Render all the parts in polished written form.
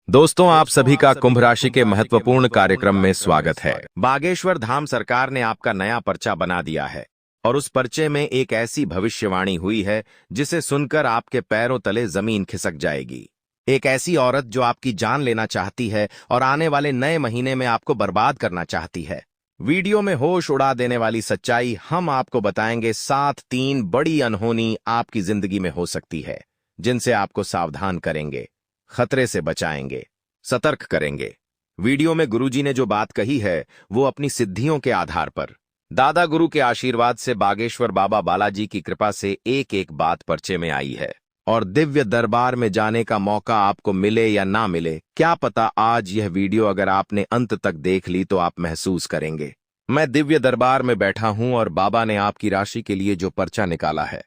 दोस्तों, आप सभी का कुंभ राशि के महत्वपूर्ण कार्यक्रम में स्वागत है। बागेश्वर धाम सरकार ने आपका नया पर्चा बना दिया है और उस पर्चे में एक ऐसी भविष्यवाणी हुई है जिसे सुनकर आपके पैरों तले जमीन खिसक जाएगी। एक ऐसी औरत जो आपकी जान लेना चाहती है और आने वाले नए महीने में आपको बर्बाद करना चाहती है। वीडियो में होश उड़ा देने वाली सच्चाई हम आपको बताएंगे। 3 बड़ी अनहोनी आपकी जिंदगी में हो सकती है जिनसे आपको सावधान करेंगे, खतरे से बचाएंगे, सतर्क करेंगे। वीडियो में गुरुजी ने जो बात कही है वो अपनी सिद्धियों के आधार पर, दादा गुरु के आशीर्वाद से, बागेश्वर बाबा बालाजी की कृपा से एक एक बात पर्चे में आई है। और दिव्य दरबार में जाने का मौका आपको मिले या ना मिले, क्या पता आज यह वीडियो अगर आपने अंत तक देख ली तो आप महसूस करेंगे। मैं दिव्य दरबार में बैठा हूं और बाबा ने आपकी राशि के लिए जो पर्चा निकाला है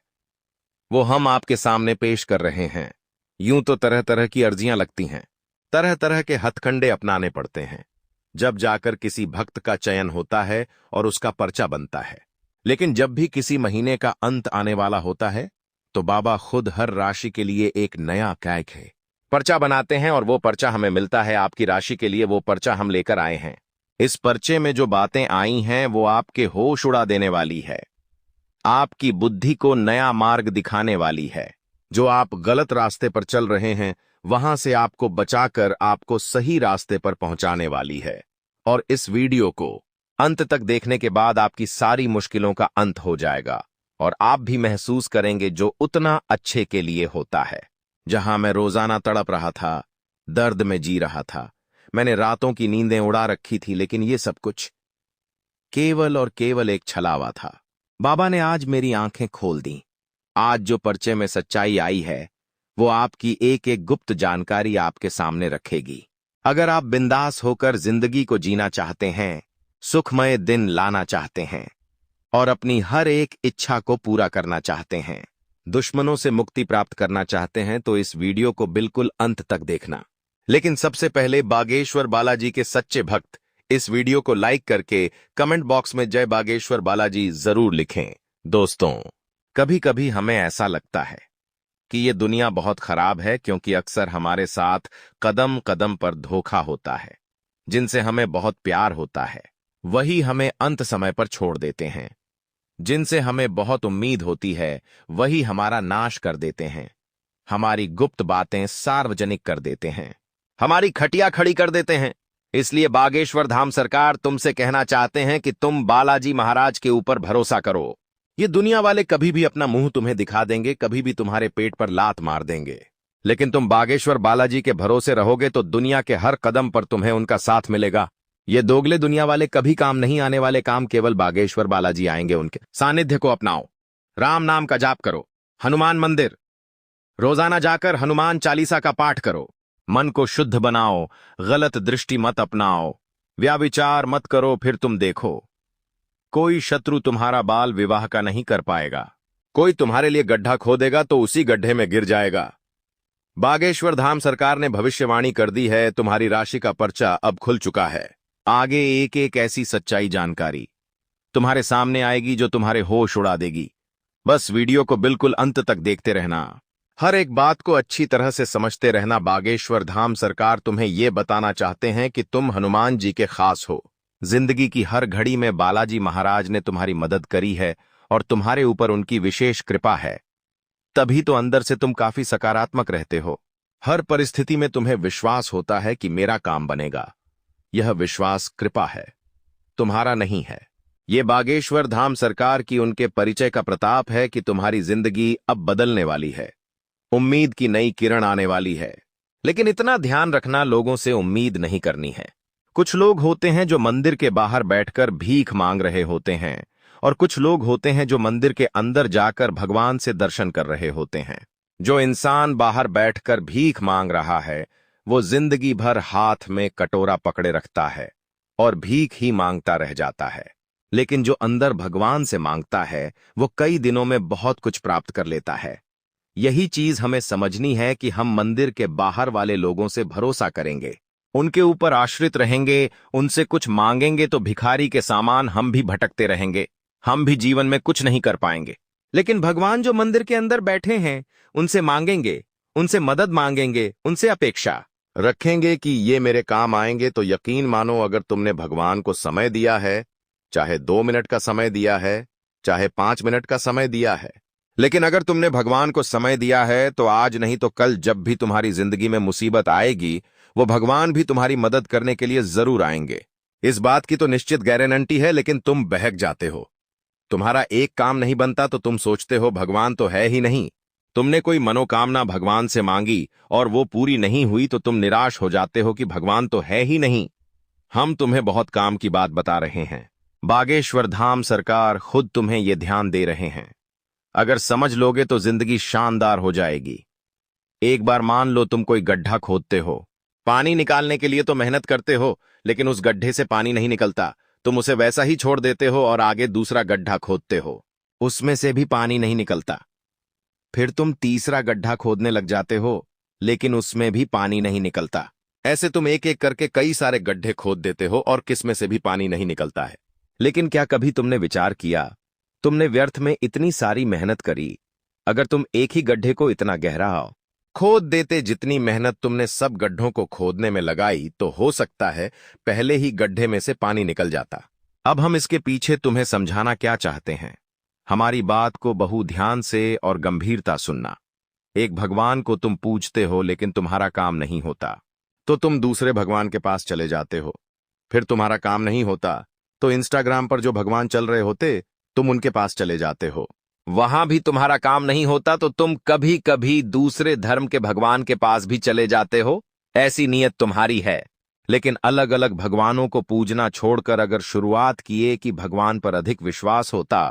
वो हम आपके सामने पेश कर रहे हैं। यूं तो तरह तरह की अर्जियां लगती हैं, तरह तरह के हथकंडे अपनाने पड़ते हैं, जब जाकर किसी भक्त का चयन होता है और उसका पर्चा बनता है। लेकिन जब भी किसी महीने का अंत आने वाला होता है तो बाबा खुद हर राशि के लिए एक नया कैक है पर्चा बनाते हैं और वो पर्चा हमें मिलता है। आपकी राशि के लिए वो पर्चा हम लेकर आए हैं। इस पर्चे में जो बातें आई हैं वो आपके होश उड़ा देने वाली है, आपकी बुद्धि को नया मार्ग दिखाने वाली है। जो आप गलत रास्ते पर चल रहे हैं वहां से आपको बचाकर आपको सही रास्ते पर पहुंचाने वाली है। और इस वीडियो को अंत तक देखने के बाद आपकी सारी मुश्किलों का अंत हो जाएगा और आप भी महसूस करेंगे जो उतना अच्छे के लिए होता है। जहां मैं रोजाना तड़प रहा था, दर्द में जी रहा था, मैंने रातों की नींदें उड़ा रखी थी, लेकिन ये सब कुछ केवल और केवल एक छलावा था। बाबा ने आज मेरी आंखें खोल दी। आज जो पर्चे में सच्चाई आई है वो आपकी एक एक गुप्त जानकारी आपके सामने रखेगी। अगर आप बिंदास होकर जिंदगी को जीना चाहते हैं, सुखमय दिन लाना चाहते हैं और अपनी हर एक इच्छा को पूरा करना चाहते हैं, दुश्मनों से मुक्ति प्राप्त करना चाहते हैं, तो इस वीडियो को बिल्कुल अंत तक देखना। लेकिन सबसे पहले बागेश्वर बालाजी के सच्चे भक्त इस वीडियो को लाइक करके कमेंट बॉक्स में जय बागेश्वर बालाजी जरूर लिखें। दोस्तों, कभी कभी हमें ऐसा लगता है कि ये दुनिया बहुत खराब है, क्योंकि अक्सर हमारे साथ कदम कदम पर धोखा होता है। जिनसे हमें बहुत प्यार होता है वही हमें अंत समय पर छोड़ देते हैं। जिनसे हमें बहुत उम्मीद होती है वही हमारा नाश कर देते हैं। हमारी गुप्त बातें सार्वजनिक कर देते हैं, हमारी खटिया खड़ी कर देते हैं। इसलिए बागेश्वर धाम सरकार तुमसे कहना चाहते हैं कि तुम बालाजी महाराज के ऊपर भरोसा करो। ये दुनिया वाले कभी भी अपना मुंह तुम्हें दिखा देंगे, कभी भी तुम्हारे पेट पर लात मार देंगे, लेकिन तुम बागेश्वर बालाजी के भरोसे रहोगे तो दुनिया के हर कदम पर तुम्हें उनका साथ मिलेगा। ये दोगले दुनिया वाले कभी काम नहीं आने वाले काम केवल बागेश्वर बालाजी आएंगे। उनके सानिध्य को अपनाओ, राम नाम का जाप करो, हनुमान मंदिर रोजाना जाकर हनुमान चालीसा का पाठ करो, मन को शुद्ध बनाओ, गलत दृष्टि मत अपनाओ, व्याविचार मत करो, फिर तुम देखो कोई शत्रु तुम्हारा बाल विवाह का नहीं कर पाएगा। कोई तुम्हारे लिए गड्ढा खोदेगा तो उसी गड्ढे में गिर जाएगा। बागेश्वर धाम सरकार ने भविष्यवाणी कर दी है, तुम्हारी राशि का पर्चा अब खुल चुका है। आगे एक एक ऐसी सच्चाई जानकारी तुम्हारे सामने आएगी जो तुम्हारे होश उड़ा देगी। बस वीडियो को बिल्कुल अंत तक देखते रहना, हर एक बात को अच्छी तरह से समझते रहना। बागेश्वर धाम सरकार तुम्हें यह बताना चाहते हैं कि तुम हनुमान जी के खास हो। जिंदगी की हर घड़ी में बालाजी महाराज ने तुम्हारी मदद करी है और तुम्हारे ऊपर उनकी विशेष कृपा है। तभी तो अंदर से तुम काफी सकारात्मक रहते हो। हर परिस्थिति में तुम्हें विश्वास होता है कि मेरा काम बनेगा। यह विश्वास कृपा है, तुम्हारा नहीं है। ये बागेश्वर धाम सरकार की उनके परिचय का प्रताप है कि तुम्हारी जिंदगी अब बदलने वाली है। उम्मीद की नई किरण आने वाली है। लेकिन इतना ध्यान रखना, लोगों से उम्मीद नहीं करनी है। कुछ लोग होते हैं जो मंदिर के बाहर बैठकर भीख मांग रहे होते हैं और कुछ लोग होते हैं जो मंदिर के अंदर जाकर भगवान से दर्शन कर रहे होते हैं। जो इंसान बाहर बैठकर भीख मांग रहा है वो जिंदगी भर हाथ में कटोरा पकड़े रखता है और भीख ही मांगता रह जाता है। लेकिन जो अंदर भगवान से मांगता है वो कई दिनों में बहुत कुछ प्राप्त कर लेता है। यही चीज हमें समझनी है कि हम मंदिर के बाहर वाले लोगों से भरोसा करेंगे, उनके ऊपर आश्रित रहेंगे, उनसे कुछ मांगेंगे तो भिखारी के सामान हम भी भटकते रहेंगे, हम भी जीवन में कुछ नहीं कर पाएंगे। लेकिन भगवान जो मंदिर के अंदर बैठे हैं उनसे मांगेंगे, उनसे मदद मांगेंगे, उनसे अपेक्षा, रखेंगे कि ये मेरे काम आएंगे, तो यकीन मानो अगर तुमने भगवान को समय दिया है, चाहे 2 मिनट का समय दिया है, चाहे 5 मिनट का समय दिया है, लेकिन अगर तुमने भगवान को समय दिया है तो आज नहीं तो कल जब भी तुम्हारी जिंदगी में मुसीबत आएगी, वो भगवान भी तुम्हारी मदद करने के लिए जरूर आएंगे। इस बात की तो निश्चित गारंटी है, लेकिन तुम बहक जाते हो। तुम्हारा एक काम नहीं बनता तो तुम सोचते हो भगवान तो है ही नहीं। तुमने कोई मनोकामना भगवान से मांगी और वो पूरी नहीं हुई तो तुम निराश हो जाते हो कि भगवान तो है ही नहीं। हम तुम्हें बहुत काम की बात बता रहे हैं। बागेश्वर धाम सरकार खुद तुम्हें ये ध्यान दे रहे हैं। अगर समझ लोगे तो जिंदगी शानदार हो जाएगी। एक बार मान लो तुम कोई गड्ढा खोदते हो। पानी निकालने के लिए तो मेहनत करते हो, लेकिन उस गड्ढे से पानी नहीं निकलता। तुम उसे वैसा ही छोड़ देते हो और आगे दूसरा गड्ढा खोदते हो, उसमें से भी पानी नहीं निकलता। फिर तुम तीसरा गड्ढा खोदने लग जाते हो, लेकिन उसमें भी पानी नहीं निकलता। ऐसे तुम एक एक करके कई सारे गड्ढे खोद देते हो और किसमें से भी पानी नहीं निकलता है। लेकिन क्या कभी तुमने विचार किया, तुमने व्यर्थ में इतनी सारी मेहनत करी। अगर तुम एक ही गड्ढे को इतना गहरा खोद देते जितनी मेहनत तुमने सब गड्ढों को खोदने में लगाई, तो हो सकता है पहले ही गड्ढे में से पानी निकल जाता। अब हम इसके पीछे तुम्हें समझाना क्या चाहते हैं। हमारी बात को बहु ध्यान से और गंभीरता सुनना। एक भगवान को तुम पूजते हो, लेकिन तुम्हारा काम नहीं होता तो तुम दूसरे भगवान के पास चले जाते हो। फिर तुम्हारा काम नहीं होता तो इंस्टाग्राम पर जो भगवान चल रहे होते, तुम उनके पास चले जाते हो। वहां भी तुम्हारा काम नहीं होता तो तुम कभी कभी दूसरे धर्म के भगवान के पास भी चले जाते हो। ऐसी नीयत तुम्हारी है, लेकिन अलग अलग भगवानों को पूजना छोड़कर अगर शुरुआत किए कि भगवान पर अधिक विश्वास होता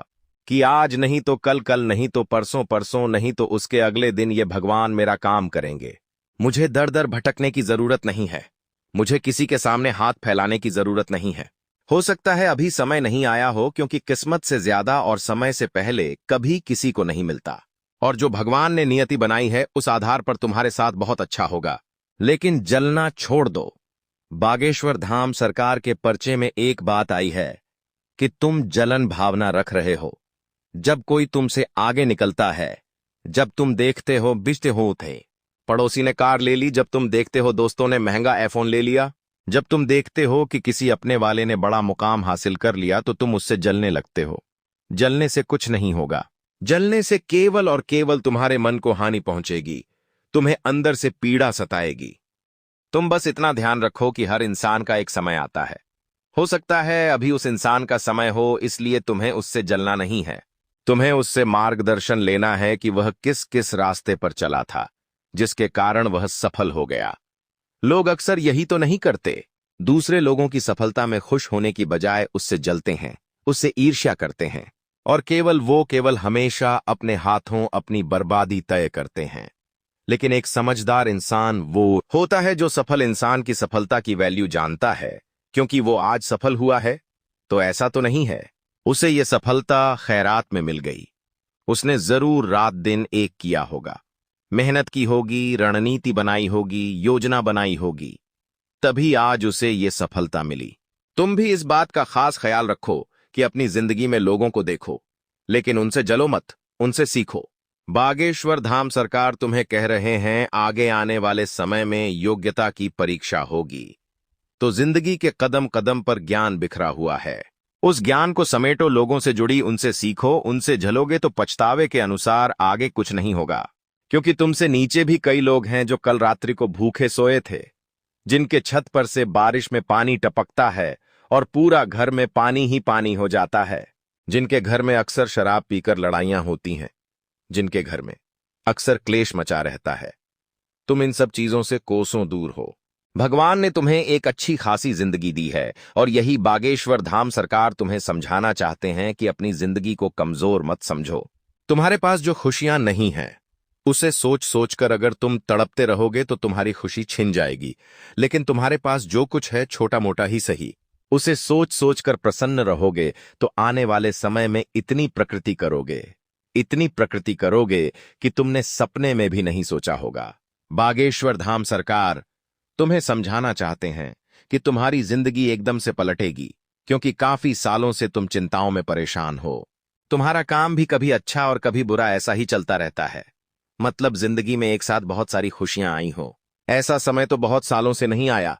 कि आज नहीं तो कल, कल नहीं तो परसों, परसों नहीं तो उसके अगले दिन ये भगवान मेरा काम करेंगे। मुझे दर दर भटकने की जरूरत नहीं है, मुझे किसी के सामने हाथ फैलाने की जरूरत नहीं है। हो सकता है अभी समय नहीं आया हो, क्योंकि किस्मत से ज्यादा और समय से पहले कभी किसी को नहीं मिलता। और जो भगवान ने नियति बनाई है उस आधार पर तुम्हारे साथ बहुत अच्छा होगा। लेकिन जलना छोड़ दो। बागेश्वर धाम सरकार के पर्चे में एक बात आई है कि तुम जलन भावना रख रहे हो। जब कोई तुमसे आगे निकलता है, जब तुम देखते हो बिजते हो थे, पड़ोसी ने कार ले ली, जब तुम देखते हो दोस्तों ने महंगा आईफोन ले लिया, जब तुम देखते हो कि किसी अपने वाले ने बड़ा मुकाम हासिल कर लिया, तो तुम उससे जलने लगते हो। जलने से कुछ नहीं होगा। जलने से केवल और केवल तुम्हारे मन को हानि पहुंचेगी, तुम्हें अंदर से पीड़ा सताएगी। तुम बस इतना ध्यान रखो कि हर इंसान का एक समय आता है। हो सकता है अभी उस इंसान का समय हो, इसलिए तुम्हें उससे जलना नहीं है। तुम्हें उससे मार्गदर्शन लेना है कि वह किस किस रास्ते पर चला था, जिसके कारण वह सफल हो गया। लोग अक्सर यही तो नहीं करते। दूसरे लोगों की सफलता में खुश होने की बजाय उससे जलते हैं, उससे ईर्ष्या करते हैं, और केवल हमेशा अपने हाथों अपनी बर्बादी तय करते हैं। लेकिन एक समझदार इंसान वो होता है जो सफल इंसान की सफलता की वैल्यू जानता है, क्योंकि वो आज सफल हुआ है। तो ऐसा तो नहीं है उसे ये सफलता खैरात में मिल गई। उसने जरूर रात दिन एक किया होगा, मेहनत की होगी, रणनीति बनाई होगी, योजना बनाई होगी, तभी आज उसे ये सफलता मिली। तुम भी इस बात का खास ख्याल रखो कि अपनी जिंदगी में लोगों को देखो, लेकिन उनसे जलो मत, उनसे सीखो। बागेश्वर धाम सरकार तुम्हें कह रहे हैं, आगे आने वाले समय में योग्यता की परीक्षा होगी, तो जिंदगी के कदम कदम पर ज्ञान बिखरा हुआ है। उस ज्ञान को समेटो, लोगों से जुड़ी उनसे सीखो। उनसे झलोगे तो पछतावे के अनुसार आगे कुछ नहीं होगा, क्योंकि तुमसे नीचे भी कई लोग हैं जो कल रात्रि को भूखे सोए थे, जिनके छत पर से बारिश में पानी टपकता है और पूरा घर में पानी ही पानी हो जाता है, जिनके घर में अक्सर शराब पीकर लड़ाइयां होती हैं, जिनके घर में अक्सर क्लेश मचा रहता है। तुम इन सब चीजों से कोसों दूर हो। भगवान ने तुम्हें एक अच्छी खासी जिंदगी दी है, और यही बागेश्वर धाम सरकार तुम्हें समझाना चाहते हैं कि अपनी जिंदगी को कमजोर मत समझो। तुम्हारे पास जो खुशियां नहीं हैं, उसे सोच सोच कर अगर तुम तड़पते रहोगे तो तुम्हारी खुशी छिन जाएगी। लेकिन तुम्हारे पास जो कुछ है, छोटा मोटा ही सही, उसे सोच सोच कर प्रसन्न रहोगे तो आने वाले समय में इतनी प्रकृति करोगे कि तुमने सपने में भी नहीं सोचा होगा। बागेश्वर धाम सरकार तुम्हें समझाना चाहते हैं कि तुम्हारी जिंदगी एकदम से पलटेगी, क्योंकि काफी सालों से तुम चिंताओं में परेशान हो। तुम्हारा काम भी कभी अच्छा और कभी बुरा ऐसा ही चलता रहता है। मतलब जिंदगी में एक साथ बहुत सारी खुशियां आई हो, ऐसा समय तो बहुत सालों से नहीं आया,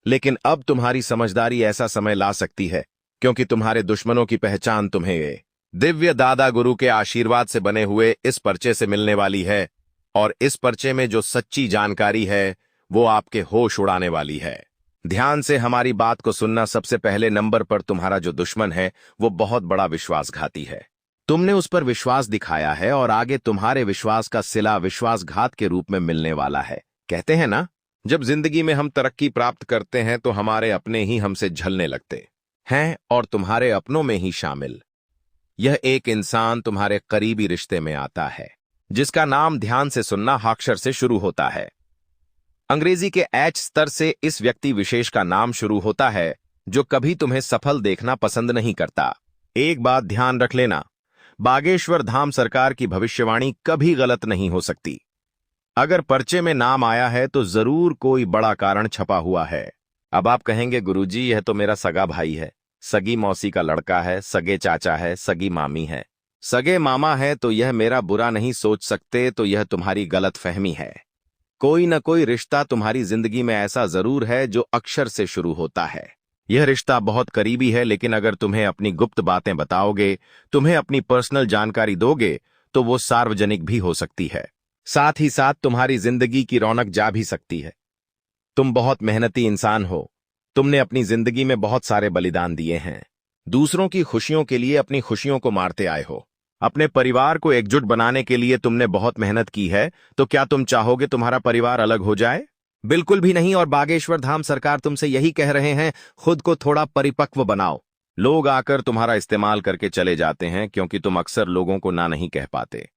लेकिन अब तुम्हारी समझदारी ऐसा समय ला सकती है, क्योंकि तुम्हारे दुश्मनों की पहचान तुम्हें दिव्य दादा गुरु के आशीर्वाद से बने हुए इस पर्चे से मिलने वाली है, और इस पर्चे में जो सच्ची जानकारी है वो आपके होश उड़ाने वाली है। ध्यान से हमारी बात को सुनना। सबसे पहले नंबर पर तुम्हारा जो दुश्मन है वो बहुत बड़ा विश्वासघाती है। तुमने उस पर विश्वास दिखाया है और आगे तुम्हारे विश्वास का सिला विश्वासघात के रूप में मिलने वाला है। कहते हैं ना, जब जिंदगी में हम तरक्की प्राप्त करते हैं तो हमारे अपने ही हमसे झलने लगते हैं, और तुम्हारे अपनों में ही शामिल यह एक इंसान तुम्हारे करीबी रिश्ते में आता है, जिसका नाम ध्यान से सुनना हाक्षर से शुरू होता है। अंग्रेजी के एच स्तर से इस व्यक्ति विशेष का नाम शुरू होता है, जो कभी तुम्हें सफल देखना पसंद नहीं करता। एक बात ध्यान रख लेना, बागेश्वर धाम सरकार की भविष्यवाणी कभी गलत नहीं हो सकती। अगर पर्चे में नाम आया है तो जरूर कोई बड़ा कारण छपा हुआ है। अब आप कहेंगे, गुरुजी यह तो मेरा सगा भाई है, सगी मौसी का लड़का है, सगे चाचा है, सगी मामी है, सगे मामा है, तो यह मेरा बुरा नहीं सोच सकते, तो यह तुम्हारी गलतफहमी है। कोई न कोई रिश्ता तुम्हारी जिंदगी में ऐसा जरूर है जो अक्षर से शुरू होता है। यह रिश्ता बहुत करीबी है, लेकिन अगर तुम्हें अपनी गुप्त बातें बताओगे, तुम्हें अपनी पर्सनल जानकारी दोगे, तो वो सार्वजनिक भी हो सकती है। साथ ही साथ तुम्हारी जिंदगी की रौनक जा भी सकती है। तुम बहुत मेहनती इंसान हो। तुमने अपनी जिंदगी में बहुत सारे बलिदान दिए हैं। दूसरों की खुशियों के लिए अपनी खुशियों को मारते आए हो। अपने परिवार को एकजुट बनाने के लिए तुमने बहुत मेहनत की है, तो क्या तुम चाहोगे तुम्हारा परिवार अलग हो जाए? बिल्कुल भी नहीं। और बागेश्वर धाम सरकार तुमसे यही कह रहे हैं, खुद को थोड़ा परिपक्व बनाओ। लोग आकर तुम्हारा इस्तेमाल करके चले जाते हैं, क्योंकि तुम अक्सर लोगों को ना नहीं कह पाते।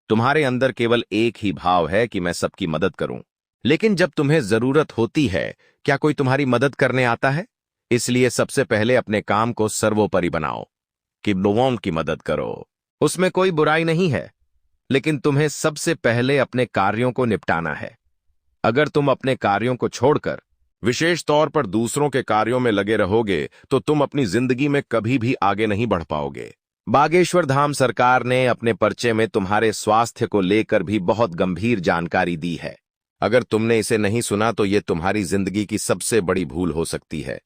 तुम्हारे अंदर केवल एक ही भाव है कि मैं सबकी मदद करूं, लेकिन जब तुम्हें जरूरत होती है, क्या कोई तुम्हारी मदद करने आता है? इसलिए सबसे पहले अपने काम को सर्वोपरि बनाओ कि लोगों की मदद करो। उसमें कोई बुराई नहीं है, लेकिन तुम्हें सबसे पहले अपने कार्यों को निपटाना है। अगर तुम अपने कार्यों को छोड़कर विशेष तौर पर दूसरों के कार्यों में लगे रहोगे, तो तुम अपनी जिंदगी में कभी भी आगे नहीं बढ़ पाओगे। बागेश्वर धाम सरकार ने अपने पर्चे में तुम्हारे स्वास्थ्य को लेकर भी बहुत गंभीर जानकारी दी है। अगर तुमने इसे नहीं सुना तो यह तुम्हारी जिंदगी की सबसे बड़ी भूल हो सकती है।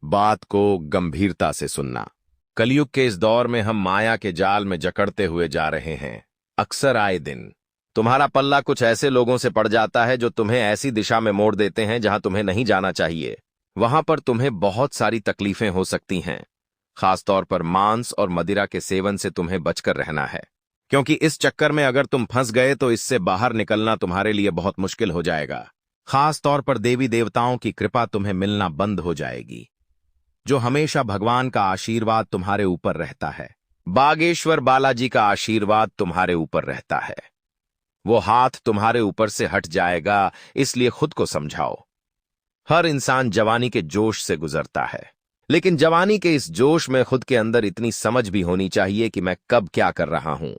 बात को गंभीरता से सुनना। कलयुग के इस दौर में हम माया के जाल में जकड़ते हुए जा रहे हैं। अक्सर आए दिन तुम्हारा पल्ला कुछ ऐसे लोगों से पड़ जाता है जो तुम्हें ऐसी दिशा में मोड़ देते हैं जहां तुम्हें नहीं जाना चाहिए। वहां पर तुम्हें बहुत सारी तकलीफें हो सकती हैं। खासतौर पर मांस और मदिरा के सेवन से तुम्हें बचकर रहना है, क्योंकि इस चक्कर में अगर तुम फंस गए तो इससे बाहर निकलना तुम्हारे लिए बहुत मुश्किल हो जाएगा। खासतौर पर देवी देवताओं की कृपा तुम्हें मिलना बंद हो जाएगी, जो हमेशा भगवान का आशीर्वाद तुम्हारे ऊपर रहता है। बागेश्वर बालाजी का आशीर्वाद तुम्हारे ऊपर रहता है। वो हाथ तुम्हारे ऊपर से हट जाएगा, इसलिए खुद को समझाओ। हर इंसान जवानी के जोश से गुजरता है, लेकिन जवानी के इस जोश में खुद के अंदर इतनी समझ भी होनी चाहिए कि मैं कब क्या कर रहा हूं।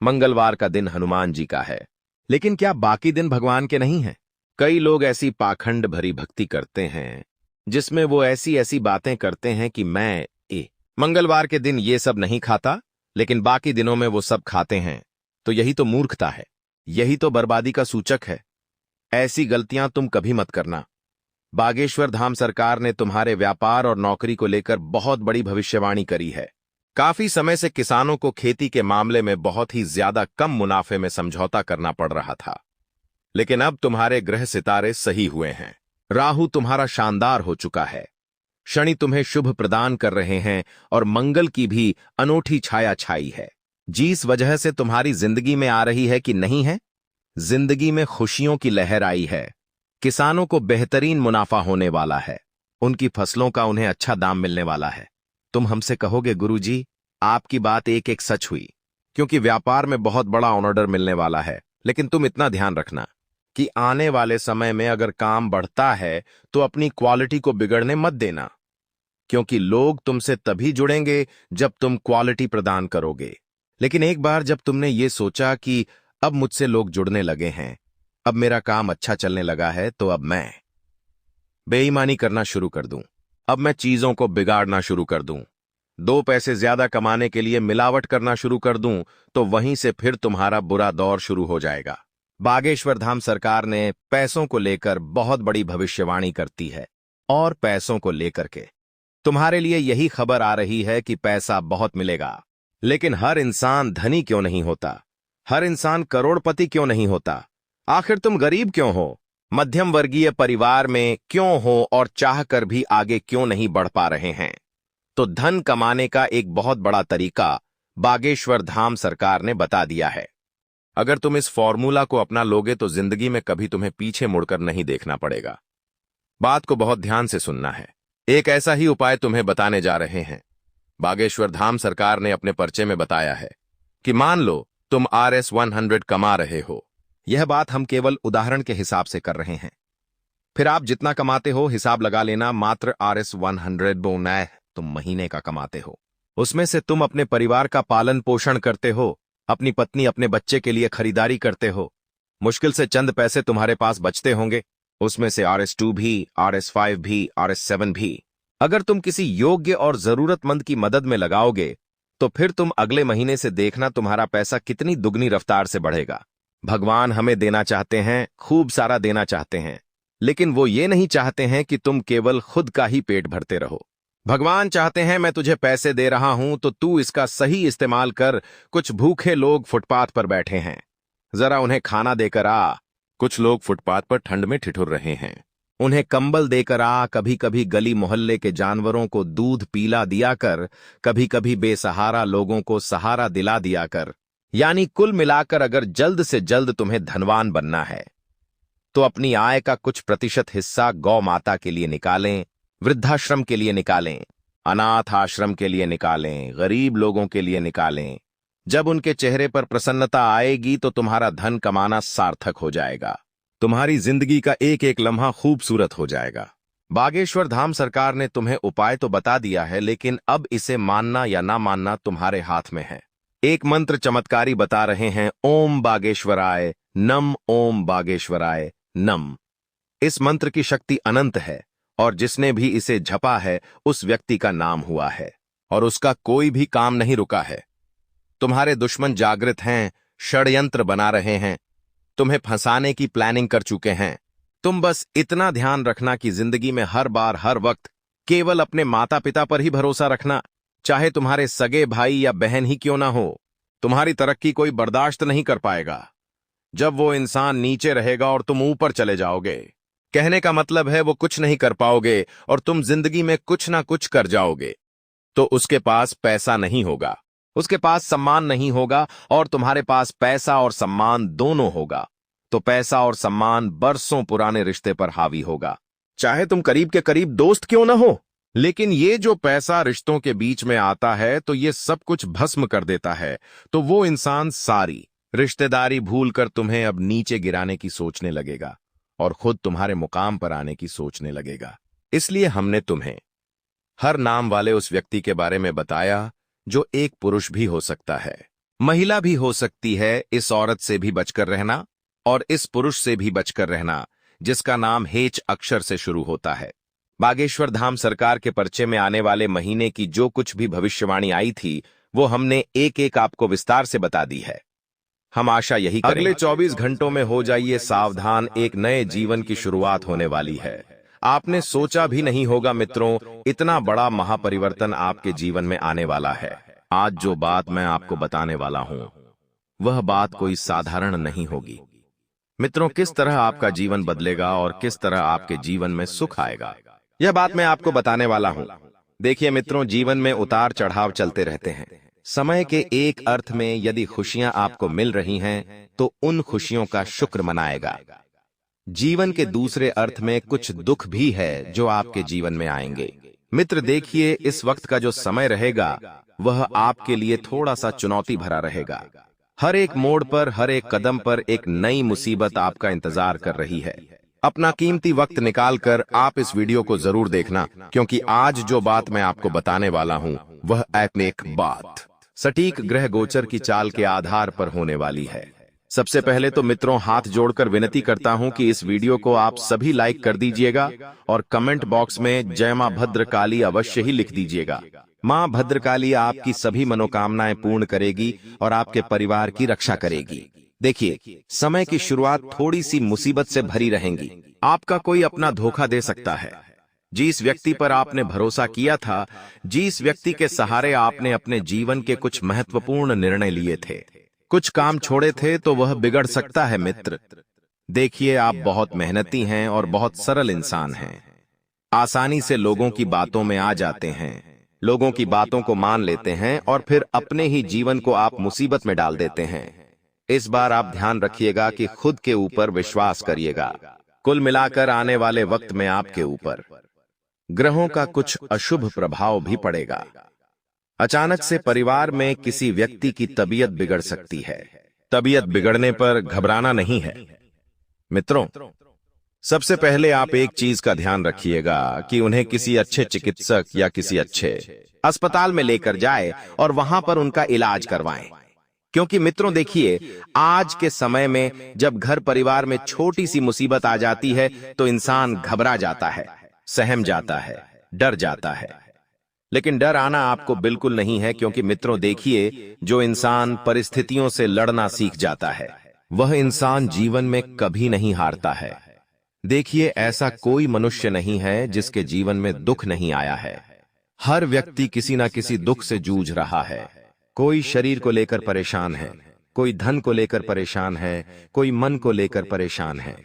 मंगलवार का दिन हनुमान जी का है, लेकिन क्या बाकी दिन भगवान के नहीं हैं? कई लोग ऐसी पाखंड भरी भक्ति करते हैं जिसमें वो ऐसी ऐसी बातें करते हैं कि मैं मंगलवार के दिन ये सब नहीं खाता, लेकिन बाकी दिनों में वो सब खाते हैं। तो यही तो मूर्खता है, यही तो बर्बादी का सूचक है। ऐसी गलतियां तुम कभी मत करना। बागेश्वर धाम सरकार ने तुम्हारे व्यापार और नौकरी को लेकर बहुत बड़ी भविष्यवाणी करी है। काफी समय से किसानों को खेती के मामले में बहुत ही ज्यादा कम मुनाफे में समझौता करना पड़ रहा था, लेकिन अब तुम्हारे ग्रह सितारे सही हुए हैं। राहु तुम्हारा शानदार हो चुका है, शनि तुम्हें शुभ प्रदान कर रहे हैं और मंगल की भी अनोखी छाया छाई है। जिस वजह से तुम्हारी जिंदगी में आ रही है कि नहीं है, जिंदगी में खुशियों की लहर आई है। किसानों को बेहतरीन मुनाफा होने वाला है, उनकी फसलों का उन्हें अच्छा दाम मिलने वाला है। तुम हमसे कहोगे, गुरुजी आपकी बात एक एक सच हुई, क्योंकि व्यापार में बहुत बड़ा ऑर्डर मिलने वाला है। लेकिन तुम इतना ध्यान रखना कि आने वाले समय में अगर काम बढ़ता है तो अपनी क्वालिटी को बिगड़ने मत देना, क्योंकि लोग तुमसे तभी जुड़ेंगे जब तुम क्वालिटी प्रदान करोगे। लेकिन एक बार जब तुमने ये सोचा कि अब मुझसे लोग जुड़ने लगे हैं, अब मेरा काम अच्छा चलने लगा है, तो अब मैं बेईमानी करना शुरू कर दूं, अब मैं चीजों को बिगाड़ना शुरू कर दूं, 2 पैसे ज्यादा कमाने के लिए मिलावट करना शुरू कर दूं, तो वहीं से फिर तुम्हारा बुरा दौर शुरू हो जाएगा। बागेश्वर धाम सरकार ने पैसों को लेकर बहुत बड़ी भविष्यवाणी करती है और पैसों को लेकर के तुम्हारे लिए यही खबर आ रही है कि पैसा बहुत मिलेगा। लेकिन हर इंसान धनी क्यों नहीं होता? हर इंसान करोड़पति क्यों नहीं होता? आखिर तुम गरीब क्यों हो? मध्यम वर्गीय परिवार में क्यों हो और चाहकर भी आगे क्यों नहीं बढ़ पा रहे हैं? तो धन कमाने का एक बहुत बड़ा तरीका बागेश्वर धाम सरकार ने बता दिया है। अगर तुम इस फॉर्मूला को अपना लोगे तो जिंदगी में कभी तुम्हें पीछे मुड़कर नहीं देखना पड़ेगा। बात को बहुत ध्यान से सुनना है। एक ऐसा ही उपाय तुम्हें बताने जा रहे हैं। बागेश्वर धाम सरकार ने अपने पर्चे में बताया है कि मान लो तुम RS 100 कमा रहे हो। यह बात हम केवल उदाहरण के हिसाब से कर रहे हैं। फिर आप जितना कमाते हो हिसाब लगा लेना। मात्र RS 100 बोना तुम महीने का कमाते हो। उसमें से तुम अपने परिवार का पालन पोषण करते हो, अपनी पत्नी अपने बच्चे के लिए खरीदारी करते हो। मुश्किल से चंद पैसे तुम्हारे पास बचते होंगे। उसमें से RS 2 भी, RS 5 भी, RS 7 भी अगर तुम किसी योग्य और जरूरतमंद की मदद में लगाओगे तो फिर तुम अगले महीने से देखना तुम्हारा पैसा कितनी दुगनी रफ्तार से बढ़ेगा। भगवान हमें देना चाहते हैं, खूब सारा देना चाहते हैं, लेकिन वो ये नहीं चाहते हैं कि तुम केवल खुद का ही पेट भरते रहो। भगवान चाहते हैं मैं तुझे पैसे दे रहा हूं तो तू इसका सही इस्तेमाल कर। कुछ भूखे लोग फुटपाथ पर बैठे हैं, जरा उन्हें खाना देकर आ। कुछ लोग फुटपाथ पर ठंड में ठिठुर रहे हैं, उन्हें कंबल देकर आ। कभी कभी गली मोहल्ले के जानवरों को दूध पीला दिया कर, कभी कभी बेसहारा लोगों को सहारा दिला दिया कर। यानी कुल मिलाकर अगर जल्द से जल्द तुम्हें धनवान बनना है तो अपनी आय का कुछ प्रतिशत हिस्सा गौ माता के लिए निकालें, वृद्धाश्रम के लिए निकालें, अनाथ आश्रम के लिए निकालें, गरीब लोगों के लिए निकालें। जब उनके चेहरे पर प्रसन्नता आएगी तो तुम्हारा धन कमाना सार्थक हो जाएगा। तुम्हारी जिंदगी का एक एक लम्हा खूबसूरत हो जाएगा। बागेश्वर धाम सरकार ने तुम्हें उपाय तो बता दिया है, लेकिन अब इसे मानना या ना मानना तुम्हारे हाथ में है। एक मंत्र चमत्कारी बता रहे हैं, ओम बागेश्वराय नम, ओम बागेश्वराय नम। इस मंत्र की शक्ति अनंत है और जिसने भी इसे झपा है उस व्यक्ति का नाम हुआ है और उसका कोई भी काम नहीं रुका है। तुम्हारे दुश्मन जागृत हैं, षड्यंत्र बना रहे हैं, तुम्हें फंसाने की प्लानिंग कर चुके हैं। तुम बस इतना ध्यान रखना कि जिंदगी में हर बार हर वक्त केवल अपने माता पिता पर ही भरोसा रखना, चाहे तुम्हारे सगे भाई या बहन ही क्यों ना हो। तुम्हारी तरक्की कोई बर्दाश्त नहीं कर पाएगा जब वो इंसान नीचे रहेगा और तुम ऊपर चले जाओगे। कहने का मतलब है वो कुछ नहीं कर पाओगे और तुम जिंदगी में कुछ ना कुछ कर जाओगे। तो उसके पास पैसा नहीं होगा, उसके पास सम्मान नहीं होगा और तुम्हारे पास पैसा और सम्मान दोनों होगा। तो पैसा और सम्मान बरसों पुराने रिश्ते पर हावी होगा, चाहे तुम करीब के करीब दोस्त क्यों ना हो। लेकिन ये जो पैसा रिश्तों के बीच में आता है तो ये सब कुछ भस्म कर देता है। तो वो इंसान सारी रिश्तेदारी भूलकर तुम्हें अब नीचे गिराने की सोचने लगेगा और खुद तुम्हारे मुकाम पर आने की सोचने लगेगा। इसलिए हमने तुम्हें हर नाम वाले उस व्यक्ति के बारे में बताया जो एक पुरुष भी हो सकता है, महिला भी हो सकती है। इस औरत से भी बचकर रहना और इस पुरुष से भी बचकर रहना जिसका नाम हेच अक्षर से शुरू होता है। बागेश्वर धाम सरकार के पर्चे में आने वाले महीने की जो कुछ भी भविष्यवाणी आई थी वो हमने एक एक आपको विस्तार से बता दी है। हम आशा यही करें अगले 24 घंटों में हो जाइए सावधान, एक नए जीवन की शुरुआत होने वाली है। आपने सोचा भी नहीं होगा मित्रों, इतना बड़ा महापरिवर्तन आपके जीवन में आने वाला है। आज जो बात मैं आपको बताने वाला हूं वह बात कोई साधारण नहीं होगी। मित्रों, किस तरह आपका जीवन बदलेगा और किस तरह आपके जीवन में सुख आएगा, यह बात मैं आपको बताने वाला हूं। देखिए मित्रों, जीवन में उतार चढ़ाव चलते रहते हैं। समय के एक अर्थ में यदि खुशियां आपको मिल रही हैं तो उन खुशियों का शुक्र मनाएगा। जीवन के दूसरे अर्थ में कुछ दुख भी है जो आपके जीवन में आएंगे। मित्र देखिए, इस वक्त का जो समय रहेगा वह आपके लिए थोड़ा सा चुनौती भरा रहेगा। हर एक मोड़ पर, हर एक कदम पर एक नई मुसीबत आपका इंतजार कर रही है। अपना कीमती वक्त निकालकर आप इस वीडियो को जरूर देखना, क्योंकि आज जो बात मैं आपको बताने वाला हूं वह एक बात सटीक ग्रह गोचर की चाल के आधार पर होने वाली है। सबसे पहले तो मित्रों, हाथ जोड़कर विनती करता हूं कि इस वीडियो को आप सभी लाइक कर दीजिएगा और कमेंट बॉक्स में जय मां भद्रकाली अवश्य ही लिख दीजिएगा। मां भद्रकाली आपकी सभी मनोकामनाएं पूर्ण करेगी और आपके परिवार की रक्षा करेगी। देखिए, समय की शुरुआत थोड़ी सी मुसीबत से भरी रहेंगी। आपका कोई अपना धोखा दे सकता है। जिस व्यक्ति पर आपने भरोसा किया था, जिस व्यक्ति के सहारे आपने अपने जीवन के कुछ महत्वपूर्ण निर्णय लिए थे, कुछ काम छोड़े थे, तो वह बिगड़ सकता है मित्र। देखिए, आप बहुत मेहनती हैं और बहुत सरल इंसान हैं। आसानी से लोगों की बातों में आ जाते हैं, लोगों की बातों को मान लेते हैं और फिर अपने ही जीवन को आप मुसीबत में डाल देते हैं। इस बार आप ध्यान रखिएगा कि खुद के ऊपर विश्वास करिएगा। कुल मिलाकर आने वाले वक्त में आपके ऊपर ग्रहों का कुछ अशुभ प्रभाव भी पड़ेगा। अचानक से परिवार में किसी व्यक्ति की तबीयत बिगड़ सकती है। तबीयत बिगड़ने पर घबराना नहीं है मित्रों। सबसे पहले आप एक चीज का ध्यान रखिएगा कि उन्हें किसी अच्छे चिकित्सक या किसी अच्छे अस्पताल में लेकर जाए और वहां पर उनका इलाज करवाएं। क्योंकि मित्रों देखिए, आज के समय में जब घर परिवार में छोटी सी मुसीबत आ जाती है तो इंसान घबरा जाता है, सहम जाता है, डर जाता है। लेकिन डर आना आपको बिल्कुल नहीं है, क्योंकि मित्रों देखिए, जो इंसान परिस्थितियों से लड़ना सीख जाता है वह इंसान जीवन में कभी नहीं हारता है। देखिए, ऐसा कोई मनुष्य नहीं है जिसके जीवन में दुख नहीं आया है। हर व्यक्ति किसी ना किसी दुख से जूझ रहा है। कोई शरीर को लेकर परेशान है, कोई धन को लेकर परेशान है, कोई मन को लेकर परेशान है।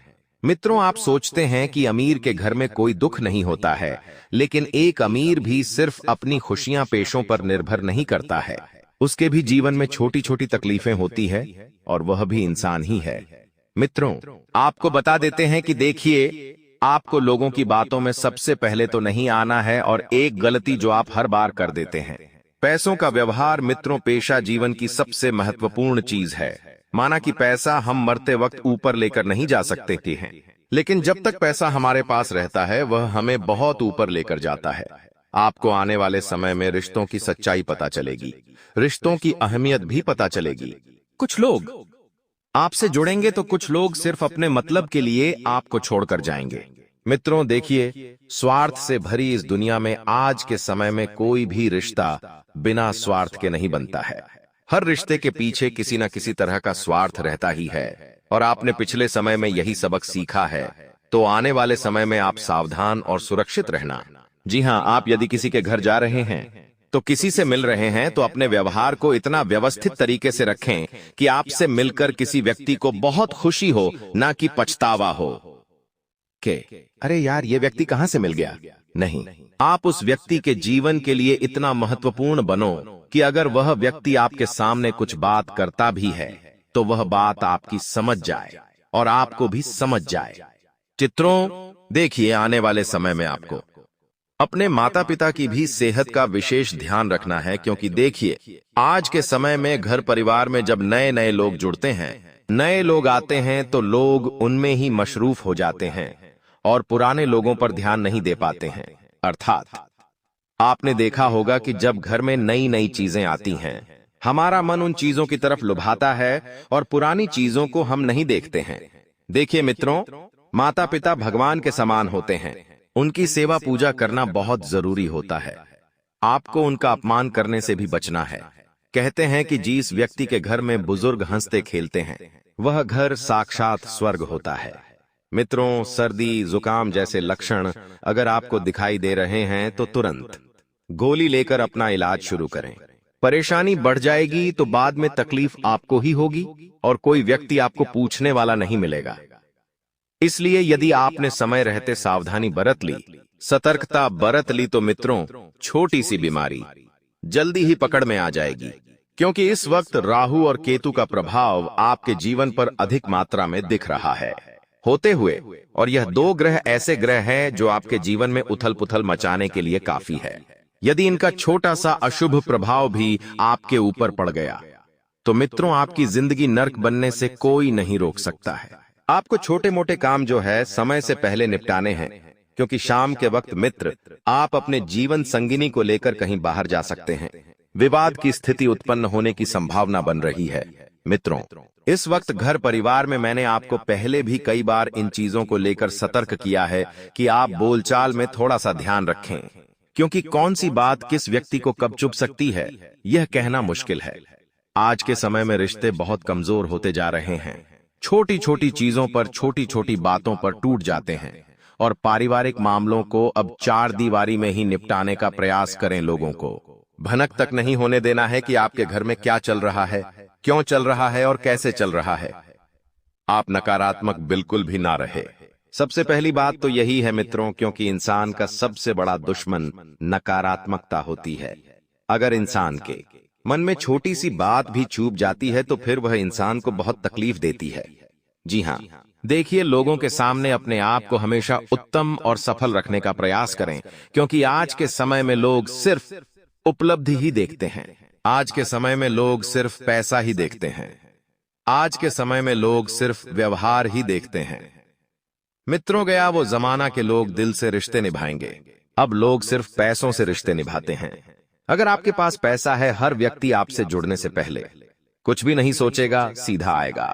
मित्रों, आप सोचते हैं कि अमीर के घर में कोई दुख नहीं होता है, लेकिन एक अमीर भी सिर्फ अपनी खुशियां पेशों पर निर्भर नहीं करता है। उसके भी जीवन में छोटी छोटी तकलीफें होती है और वह भी इंसान ही है। मित्रों, आपको बता देते हैं कि देखिए, आपको लोगों की बातों में सबसे पहले तो नहीं आना है, और एक गलती जो आप हर बार कर देते हैं, पैसों का व्यवहार। मित्रों, पेशा जीवन की सबसे महत्वपूर्ण चीज है। माना कि पैसा हम मरते वक्त ऊपर लेकर नहीं जा सकते हैं, लेकिन जब तक पैसा हमारे पास रहता है वह हमें बहुत ऊपर लेकर जाता है। आपको आने वाले समय में रिश्तों की सच्चाई पता चलेगी, रिश्तों की अहमियत भी पता चलेगी। कुछ लोग आपसे जुड़ेंगे तो कुछ लोग सिर्फ अपने मतलब के लिए आपको छोड़कर जाएंगे। मित्रों देखिए, स्वार्थ से भरी इस दुनिया में आज के समय में कोई भी रिश्ता बिना स्वार्थ के नहीं बनता है। हर रिश्ते के पीछे किसी न किसी तरह का स्वार्थ रहता ही है, और आपने पिछले समय में यही सबक सीखा है। तो आने वाले समय में आप सावधान और सुरक्षित रहना। जी हां, आप यदि किसी के घर जा रहे हैं, तो किसी से मिल रहे हैं, तो अपने व्यवहार को इतना व्यवस्थित तरीके से रखें कि आपसे मिलकर किसी व्यक्ति को बहुत खुशी हो, ना कि पछतावा हो के अरे यार, ये व्यक्ति कहां से मिल गया। नहीं, आप उस व्यक्ति के जीवन के लिए इतना महत्वपूर्ण बनो कि अगर वह व्यक्ति आपके सामने कुछ बात करता भी है तो वह बात आपकी समझ जाए और आपको भी समझ जाए। चित्रों देखिए, आने वाले समय में आपको अपने माता पिता की भी सेहत का विशेष ध्यान रखना है, क्योंकि देखिए, आज के समय में घर परिवार में जब नए नए लोग जुड़ते हैं, नए लोग आते हैं, तो लोग उनमें ही मशरूफ हो जाते हैं और पुराने लोगों पर ध्यान नहीं दे पाते हैं। अर्थात आपने देखा होगा कि जब घर में नई नई चीजें आती हैं, हमारा मन उन चीजों की तरफ लुभाता है और पुरानी चीजों को हम नहीं देखते हैं। देखिए मित्रों, माता पिता भगवान के समान होते हैं। उनकी सेवा पूजा करना बहुत जरूरी होता है। आपको उनका अपमान करने से भी बचना है। कहते हैं कि जिस व्यक्ति के घर में बुजुर्ग हंसते खेलते हैं, वह घर साक्षात स्वर्ग होता है। मित्रों, सर्दी जुकाम जैसे लक्षण अगर आपको दिखाई दे रहे हैं तो तुरंत गोली लेकर अपना इलाज शुरू करें। परेशानी बढ़ जाएगी तो बाद में तकलीफ आपको ही होगी और कोई व्यक्ति आपको पूछने वाला नहीं मिलेगा। इसलिए यदि आपने समय रहते सावधानी बरत ली, सतर्कता बरत ली, तो मित्रों छोटी सी बीमारी जल्दी ही पकड़ में आ जाएगी। क्योंकि इस वक्त राहु और केतु का प्रभाव आपके जीवन पर अधिक मात्रा में दिख रहा है होते हुए, और यह दो ग्रह ऐसे ग्रह हैं जो आपके जीवन में उथल पुथल मचाने के लिए काफी है। यदि इनका छोटा सा अशुभ प्रभाव भी आपके ऊपर पड़ गया तो मित्रों आपकी जिंदगी नर्क बनने से कोई नहीं रोक सकता है। आपको छोटे मोटे काम जो है समय से पहले निपटाने हैं, क्योंकि शाम के वक्त मित्र आप अपने जीवन संगिनी को लेकर कहीं बाहर जा सकते हैं। विवाद की स्थिति उत्पन्न होने की संभावना बन रही है। मित्रों, इस वक्त घर परिवार में मैंने आपको पहले भी कई बार इन चीजों को लेकर सतर्क किया है कि आप बोलचाल में थोड़ा सा ध्यान रखें, क्योंकि कौन सी बात किस व्यक्ति को कब चुभ सकती है यह कहना मुश्किल है। आज के समय में रिश्ते बहुत कमजोर होते जा रहे हैं। छोटी छोटी चीजों पर, छोटी छोटी बातों पर टूट जाते हैं और पारिवारिक मामलों को अब चार दीवारी में ही निपटाने का प्रयास करें। लोगों को भनक तक नहीं होने देना है कि आपके घर में क्या चल रहा है, क्यों चल रहा है और कैसे चल रहा है। आप नकारात्मक बिल्कुल भी ना रहे। सबसे पहली बात तो यही है मित्रों, क्योंकि इंसान का सबसे बड़ा दुश्मन नकारात्मकता होती है। अगर इंसान के मन में छोटी सी बात भी चूक जाती है तो फिर वह इंसान को बहुत तकलीफ देती है। जी हाँ, देखिए, लोगों के सामने अपने आप को हमेशा उत्तम और सफल रखने का प्रयास करें, क्योंकि आज के समय में लोग सिर्फ उपलब्धि ही देखते हैं। आज के समय में लोग सिर्फ पैसा ही देखते हैं। आज के समय में लोग सिर्फ व्यवहार ही देखते हैं। मित्रों, गया वो जमाना के लोग दिल से रिश्ते निभाएंगे। अब लोग सिर्फ पैसों से रिश्ते निभाते हैं। अगर आपके पास पैसा है, हर व्यक्ति आपसे जुड़ने से पहले कुछ भी नहीं सोचेगा, सीधा आएगा,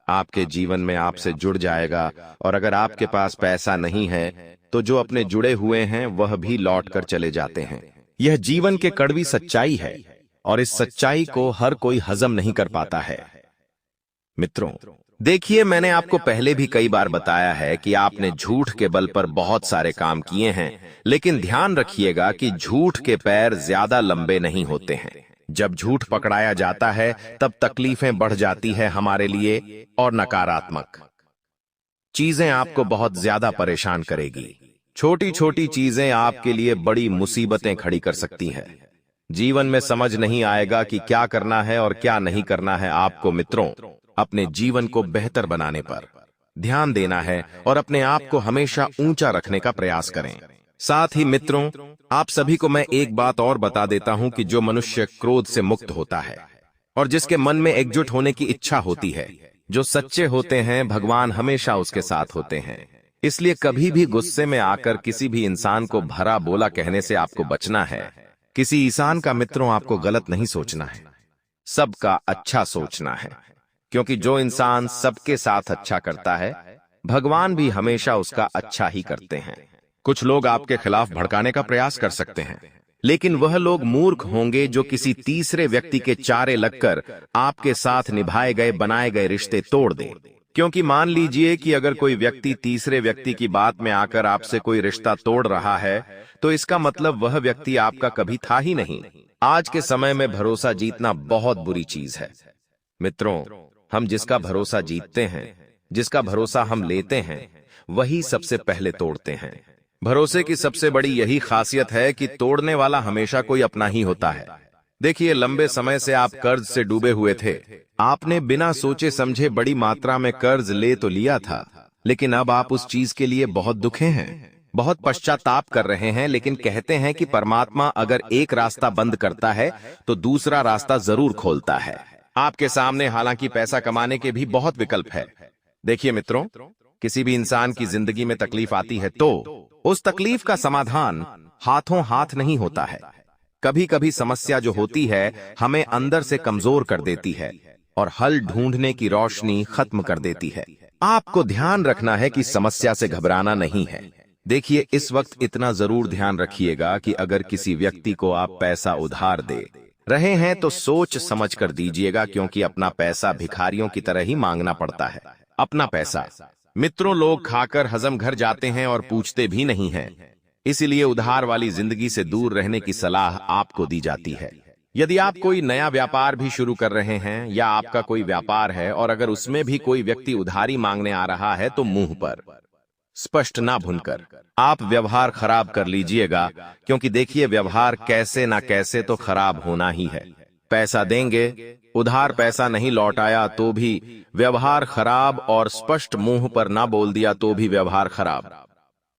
आपके जीवन में आपसे जुड़ जाएगा। और अगर आपके पास पैसा नहीं है तो जो अपने जुड़े हुए हैं वह भी लौट कर चले जाते हैं। यह जीवन के कड़वी सच्चाई है और इस सच्चाई को हर कोई हजम नहीं कर पाता है। मित्रों, देखिए, मैंने आपको पहले भी कई बार बताया है कि आपने झूठ के बल पर बहुत सारे काम किए हैं, लेकिन ध्यान रखिएगा कि झूठ के पैर ज्यादा लंबे नहीं होते हैं। जब झूठ पकड़ाया जाता है तब तकलीफें बढ़ जाती है हमारे लिए, और नकारात्मक चीजें आपको बहुत ज्यादा परेशान करेगी। छोटी छोटी चीजें आपके लिए बड़ी मुसीबतें खड़ी कर सकती हैं। जीवन में समझ नहीं आएगा कि क्या करना है और क्या नहीं करना है। आपको मित्रों अपने जीवन को बेहतर बनाने पर ध्यान देना है और अपने आप को हमेशा ऊंचा रखने का प्रयास करें। साथ ही मित्रों, आप सभी को मैं एक बात और बता देता हूं कि जो मनुष्य क्रोध से मुक्त होता है और जिसके मन में एकजुट होने की इच्छा होती है, जो सच्चे होते हैं, भगवान हमेशा उसके साथ होते हैं। इसलिए कभी भी गुस्से में आकर किसी भी इंसान को भरा बोला कहने से आपको बचना है। किसी इंसान का मित्रों आपको गलत नहीं सोचना है, सबका अच्छा सोचना है, क्योंकि जो इंसान सबके साथ अच्छा करता है, भगवान भी हमेशा उसका अच्छा ही करते हैं। कुछ लोग आपके खिलाफ भड़काने का प्रयास कर सकते हैं, लेकिन वह लोग मूर्ख होंगे जो किसी तीसरे व्यक्ति के चारे लगकर आपके साथ निभाए गए, बनाए गए रिश्ते तोड़ दें। क्योंकि मान लीजिए कि अगर कोई व्यक्ति तीसरे व्यक्ति की बात में आकर आपसे कोई रिश्ता तोड़ रहा है, तो इसका मतलब वह व्यक्ति आपका कभी था ही नहीं। आज के समय में भरोसा जीतना बहुत बुरी चीज है। मित्रों, हम जिसका भरोसा जीतते हैं, जिसका भरोसा हम लेते हैं, वही सबसे पहले तोड़ते हैं। भरोसे की सबसे बड़ी यही खासियत है कि तोड़ने वाला हमेशा कोई अपना ही होता है। देखिए, लंबे समय से आप कर्ज से डूबे हुए थे। आपने बिना सोचे समझे बड़ी मात्रा में कर्ज ले तो लिया था, लेकिन अब आप उस चीज के लिए बहुत दुखे हैं, बहुत पश्चाताप कर रहे हैं। लेकिन कहते हैं कि परमात्मा अगर एक रास्ता बंद करता है तो दूसरा रास्ता जरूर खोलता है। आपके सामने हालांकि पैसा कमाने के भी बहुत विकल्प है। देखिए मित्रों, किसी भी इंसान की जिंदगी में तकलीफ आती है तो उस तकलीफ का समाधान हाथों हाथ नहीं होता है। कभी कभी समस्या जो होती है हमें अंदर से कमजोर कर देती है और हल ढूंढने की रोशनी खत्म कर देती है। आपको ध्यान रखना है कि समस्या से घबराना नहीं है। देखिए, इस वक्त इतना जरूर ध्यान रखिएगा कि अगर किसी व्यक्ति को आप पैसा उधार दे रहे हैं तो सोच समझ कर दीजिएगा, क्योंकि अपना पैसा भिखारियों की तरह ही मांगना पड़ता है। अपना पैसा मित्रों लोग खाकर हजम घर जाते हैं और पूछते भी नहीं हैं। इसीलिए उधार वाली जिंदगी से दूर रहने की सलाह आपको दी जाती है। यदि आप कोई नया व्यापार भी शुरू कर रहे हैं या आपका कोई व्यापार है और अगर उसमें भी कोई व्यक्ति उधारी मांगने आ रहा है तो मुंह पर स्पष्ट ना भुनकर आप व्यवहार खराब कर लीजिएगा, क्योंकि देखिए, व्यवहार कैसे ना कैसे तो खराब होना ही है। पैसा देंगे, उधार पैसा नहीं लौट आया तो भी व्यवहार खराब, और स्पष्ट मुंह पर ना बोल दिया तो भी व्यवहार खराब।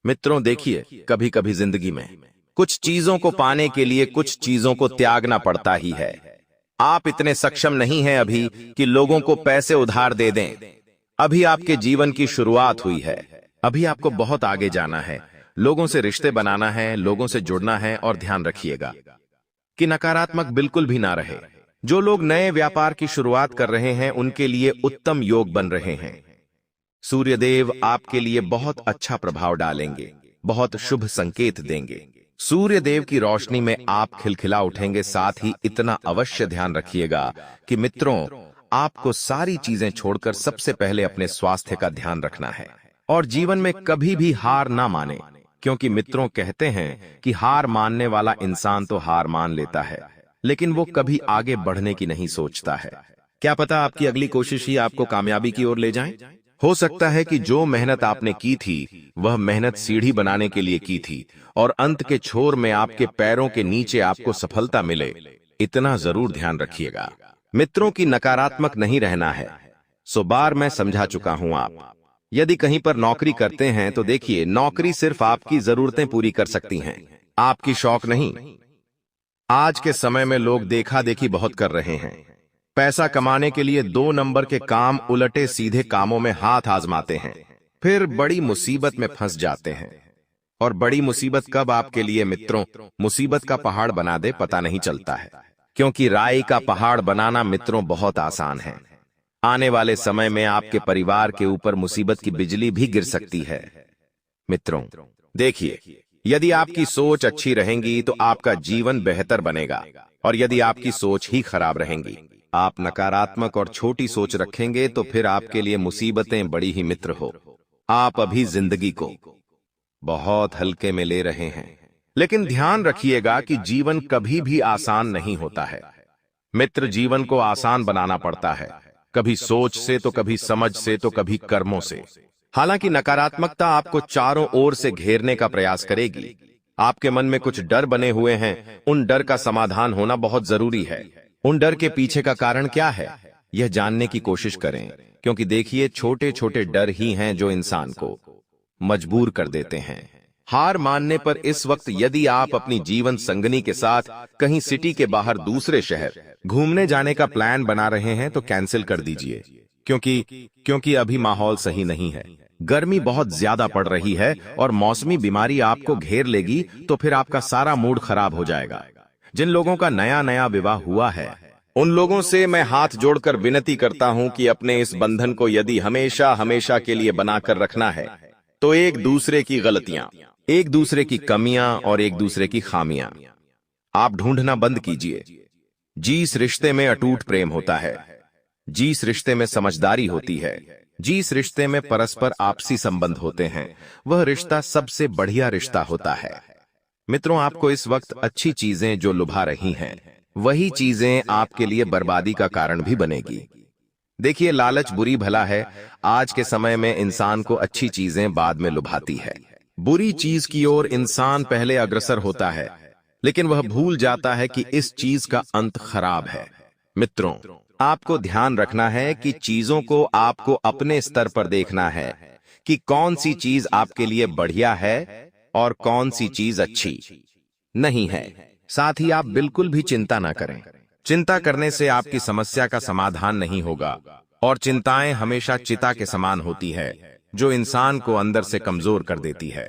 मित्रों देखिए, कभी कभी जिंदगी में कुछ चीजों को पाने के लिए कुछ चीजों को त्यागना पड़ता ही है। आप इतने सक्षम नहीं हैं अभी कि लोगों को पैसे उधार दे दें। अभी आपके जीवन की शुरुआत हुई है। अभी आपको बहुत आगे जाना है, लोगों से रिश्ते बनाना है, लोगों से जुड़ना है। और ध्यान रखिएगा कि नकारात्मक बिल्कुल भी ना रहे। जो लोग नए व्यापार की शुरुआत कर रहे हैं उनके लिए उत्तम योग बन रहे हैं। सूर्यदेव आपके लिए बहुत अच्छा प्रभाव डालेंगे, बहुत शुभ संकेत देंगे। सूर्य देव की रोशनी में आप खिलखिला उठेंगे। साथ ही इतना अवश्य ध्यान रखिएगा कि मित्रों, आपको सारी चीजें छोड़कर सबसे पहले अपने स्वास्थ्य का ध्यान रखना है और जीवन में कभी भी हार ना माने, क्योंकि मित्रों कहते हैं कि हार मानने वाला इंसान तो हार मान लेता है, लेकिन वो कभी आगे बढ़ने की नहीं सोचता है। क्या पता आपकी अगली कोशिश ही आपको कामयाबी की ओर ले जाए। हो सकता है कि जो मेहनत आपने की थी वह मेहनत सीढ़ी बनाने के लिए की थी और अंत के छोर में आपके पैरों के नीचे आपको सफलता मिले। इतना जरूर ध्यान रखिएगा मित्रों की नकारात्मक नहीं रहना है। सो बार मैं समझा चुका हूं। आप यदि कहीं पर नौकरी करते हैं तो देखिए, नौकरी सिर्फ आपकी जरूरतें पूरी कर सकती हैं, आपकी शौक नहीं। आज के समय में लोग देखा देखी बहुत कर रहे हैं। पैसा कमाने के लिए 2 नंबर के काम, उलटे सीधे कामों में हाथ आजमाते हैं, फिर बड़ी मुसीबत में फंस जाते हैं। और बड़ी मुसीबत कब आपके लिए मित्रों मुसीबत का पहाड़ बना दे पता नहीं चलता है, क्योंकि राई का पहाड़ बनाना मित्रों बहुत आसान है। आने वाले समय में आपके परिवार के ऊपर मुसीबत की बिजली भी गिर सकती है। मित्रों देखिए, यदि आपकी सोच अच्छी रहेगी तो आपका जीवन बेहतर बनेगा, और यदि आपकी सोच ही खराब रहेंगी, आप नकारात्मक और छोटी सोच रखेंगे, तो फिर आपके लिए मुसीबतें बड़ी ही मित्र हो। आप अभी जिंदगी को बहुत हल्के में ले रहे हैं, लेकिन ध्यान रखिएगा कि जीवन कभी भी आसान नहीं होता है। मित्र, जीवन को आसान बनाना पड़ता है, कभी सोच से तो कभी समझ से तो कभी कर्मों से। हालांकि नकारात्मकता आपको चारों ओर से घेरने का प्रयास करेगी। आपके मन में कुछ डर बने हुए हैं, उन डर का समाधान होना बहुत जरूरी है। उन डर के पीछे का कारण क्या है, यह जानने की कोशिश करें, क्योंकि देखिए, छोटे छोटे डर ही हैं जो इंसान को मजबूर कर देते हैं हार मानने पर। इस वक्त यदि आप अपनी जीवन संगनी के साथ कहीं सिटी के बाहर दूसरे शहर घूमने जाने का प्लान बना रहे हैं तो कैंसिल कर दीजिए, क्योंकि अभी माहौल सही नहीं है। गर्मी बहुत ज्यादा पड़ रही है और मौसमी बीमारी आपको घेर लेगी, तो फिर आपका सारा मूड खराब हो जाएगा। जिन लोगों का नया नया विवाह हुआ है, उन लोगों से मैं हाथ जोड़कर विनती करता हूं कि अपने इस बंधन को यदि हमेशा हमेशा के लिए बनाकर रखना है, तो एक दूसरे की गलतियां, एक दूसरे की कमियां और एक दूसरे की खामियां आप ढूंढना बंद कीजिए। जिस रिश्ते में अटूट प्रेम होता है, जिस रिश्ते में समझदारी होती है, जिस रिश्ते में परस्पर आपसी संबंध होते हैं, वह रिश्ता सबसे बढ़िया रिश्ता होता है। मित्रों, आपको इस वक्त अच्छी चीजें जो लुभा रही हैं, वही चीजें आपके लिए बर्बादी का कारण भी बनेगी। देखिए, लालच बुरी भला है। आज के समय में इंसान को अच्छी चीजें बाद में लुभाती है। बुरी चीज की ओर इंसान पहले अग्रसर होता है, लेकिन वह भूल जाता है कि इस चीज का अंत खराब है। मित्रों, आपको ध्यान रखना है कि चीजों को आपको अपने स्तर पर देखना है कि कौन सी चीज आपके लिए बढ़िया है और कौन सी चीज अच्छी नहीं है। साथ ही आप बिल्कुल भी चिंता ना करें। चिंता करने से आपकी समस्या का समाधान नहीं होगा, और चिंताएं हमेशा चिता के समान होती है, जो इंसान को अंदर से कमजोर कर देती है।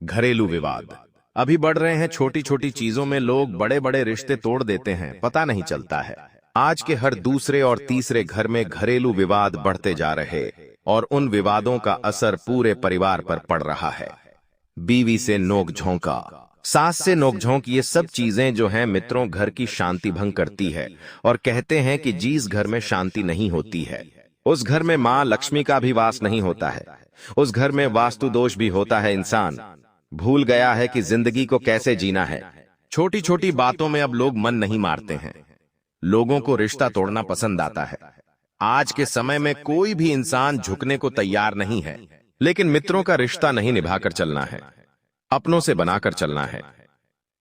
घरेलू विवाद अभी बढ़ रहे हैं। छोटी छोटी चीजों में लोग बड़े बड़े रिश्ते तोड़ देते हैं, पता नहीं चलता है। आज के हर दूसरे और तीसरे घर में घरेलू विवाद बढ़ते जा रहे, और उन विवादों का असर पूरे परिवार पर पड़ रहा है। बीवी से नोकझोंका, सास से नोकझोंक, ये सब चीजें जो हैं मित्रों, घर की शांति भंग करती है। और कहते हैं कि जिस घर में शांति नहीं होती है, उस घर में मां लक्ष्मी का भी वास नहीं होता है, उस घर में वास्तु दोष भी होता है। इंसान भूल गया है कि जिंदगी को कैसे जीना है। छोटी छोटी बातों में अब लोग मन नहीं मारते हैं। लोगों को रिश्ता तोड़ना पसंद आता है। आज के समय में कोई भी इंसान झुकने को तैयार नहीं है, लेकिन मित्रों का रिश्ता नहीं निभाकर चलना है, अपनों से बनाकर चलना है,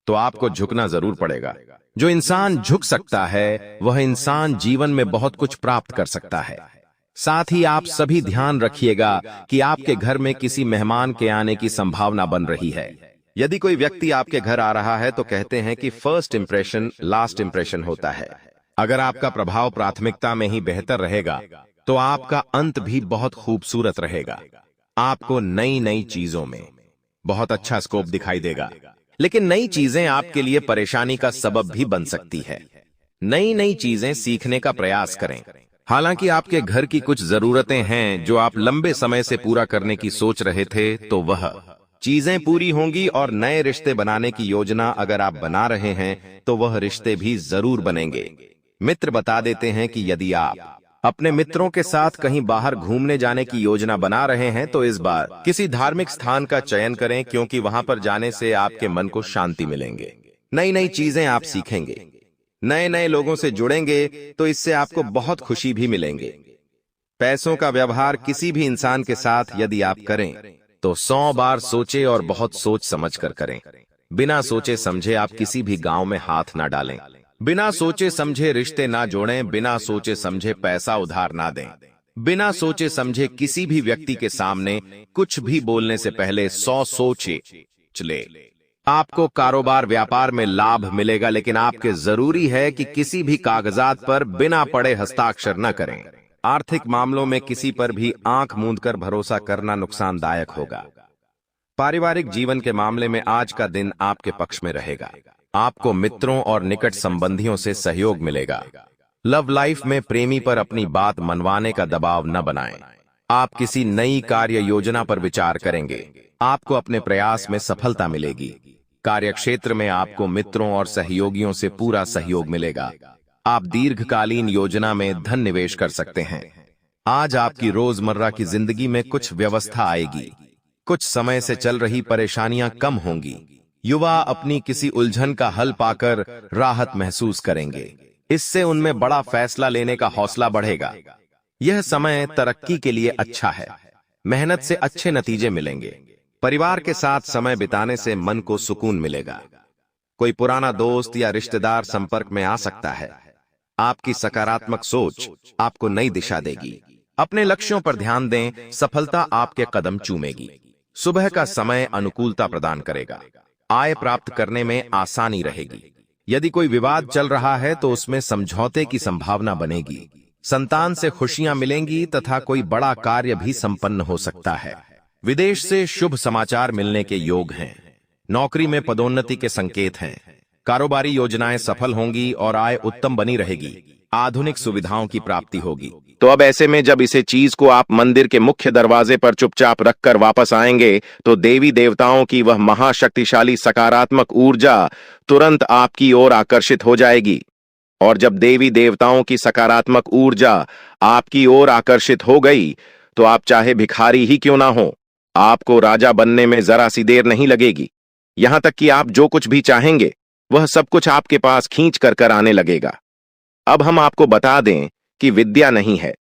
तो आपको झुकना जरूर पड़ेगा। जो इंसान झुक सकता है, वह इंसान जीवन में बहुत कुछ प्राप्त कर सकता है। साथ ही आप सभी ध्यान रखिएगा कि आपके घर में किसी मेहमान के आने की संभावना बन रही है। यदि कोई व्यक्ति आपके घर आ रहा है तो कहते हैं कि फर्स्ट इंप्रेशन लास्ट इंप्रेशन होता है। अगर आपका प्रभाव प्राथमिकता में ही बेहतर रहेगा, तो आपका अंत भी बहुत खूबसूरत रहेगा। आपको नई नई चीजों में बहुत अच्छा स्कोप दिखाई देगा, लेकिन नई चीजें आपके लिए परेशानी का सबब भी बन सकती है। नई नई चीजें सीखने का प्रयास करें। हालांकि आपके घर की कुछ जरूरतें हैं जो आप लंबे समय से पूरा करने की सोच रहे थे, तो वह चीजें पूरी होंगी और नए रिश्ते बनाने की योजना अगर आप बना रहे हैं तो वह रिश्ते भी जरूर बनेंगे। मित्र बता देते हैं कि यदि आप अपने मित्रों के साथ कहीं बाहर घूमने जाने की योजना बना रहे हैं तो इस बार किसी धार्मिक स्थान का चयन करें, क्योंकि वहां पर जाने से आपके मन को शांति मिलेंगे, नई नई चीजें आप सीखेंगे, नए नए लोगों से जुड़ेंगे, तो इससे आपको बहुत खुशी भी मिलेंगे। पैसों का व्यवहार किसी भी इंसान के साथ यदि आप करें तो 100 बार सोचे और बहुत सोच समझ कर करें। बिना सोचे समझे आप किसी भी गांव में हाथ ना डालें, बिना सोचे समझे रिश्ते ना जोड़ें, बिना सोचे समझे पैसा उधार ना दें, बिना सोचे समझे किसी भी व्यक्ति के सामने कुछ भी बोलने से पहले 100 सोचे चले। आपको कारोबार व्यापार में लाभ मिलेगा, लेकिन आपके जरूरी है कि किसी भी कागजात पर बिना पढ़े हस्ताक्षर न करें। आर्थिक मामलों में किसी पर भी आंख मूंदकर भरोसा करना नुकसानदायक होगा। पारिवारिक जीवन के मामले में आज का दिन आपके पक्ष में रहेगा। आपको मित्रों और निकट संबंधियों से सहयोग मिलेगा। लव लाइफ में प्रेमी पर अपनी बात मनवाने का दबाव न बनाएं। आप किसी नई कार्य योजना पर विचार करेंगे। आपको अपने प्रयास में सफलता मिलेगी। कार्यक्षेत्र में आपको मित्रों और सहयोगियों से पूरा सहयोग मिलेगा। आप दीर्घकालीन योजना में धन निवेश कर सकते हैं। आज आपकी रोजमर्रा की जिंदगी में कुछ व्यवस्था आएगी। कुछ समय से चल रही परेशानियां कम होंगी। युवा अपनी किसी उलझन का हल पाकर राहत महसूस करेंगे। इससे उनमें बड़ा फैसला लेने का हौसला बढ़ेगा। यह समय तरक्की के लिए अच्छा है। मेहनत से अच्छे नतीजे मिलेंगे। परिवार के साथ समय बिताने से मन को सुकून मिलेगा। कोई पुराना दोस्त या रिश्तेदार संपर्क में आ सकता है। आपकी सकारात्मक सोच आपको नई दिशा देगी। अपने लक्ष्यों पर ध्यान दें, सफलता आपके कदम चूमेगी। सुबह का समय अनुकूलता प्रदान करेगा। आय प्राप्त करने में आसानी रहेगी। यदि कोई विवाद चल रहा है तो उसमें समझौते की संभावना बनेगी। संतान से खुशियां मिलेंगी तथा कोई बड़ा कार्य भी संपन्न हो सकता है। विदेश से शुभ समाचार मिलने के योग हैं। नौकरी में पदोन्नति के संकेत हैं। कारोबारी योजनाएं सफल होंगी और आय उत्तम बनी रहेगी। आधुनिक सुविधाओं की प्राप्ति होगी। तो अब ऐसे में जब इसे चीज को आप मंदिर के मुख्य दरवाजे पर चुपचाप रखकर वापस आएंगे तो देवी देवताओं की वह महाशक्तिशाली सकारात्मक ऊर्जा तुरंत आपकी ओर आकर्षित हो जाएगी। और जब देवी देवताओं की सकारात्मक ऊर्जा आपकी ओर आकर्षित हो गई तो आप चाहे भिखारी ही क्यों ना हो, आपको राजा बनने में जरा सी देर नहीं लगेगी। यहां तक कि आप जो कुछ भी चाहेंगे वह सब कुछ आपके पास खींच कर आने लगेगा। अब हम आपको बता दें कि विद्या नहीं है,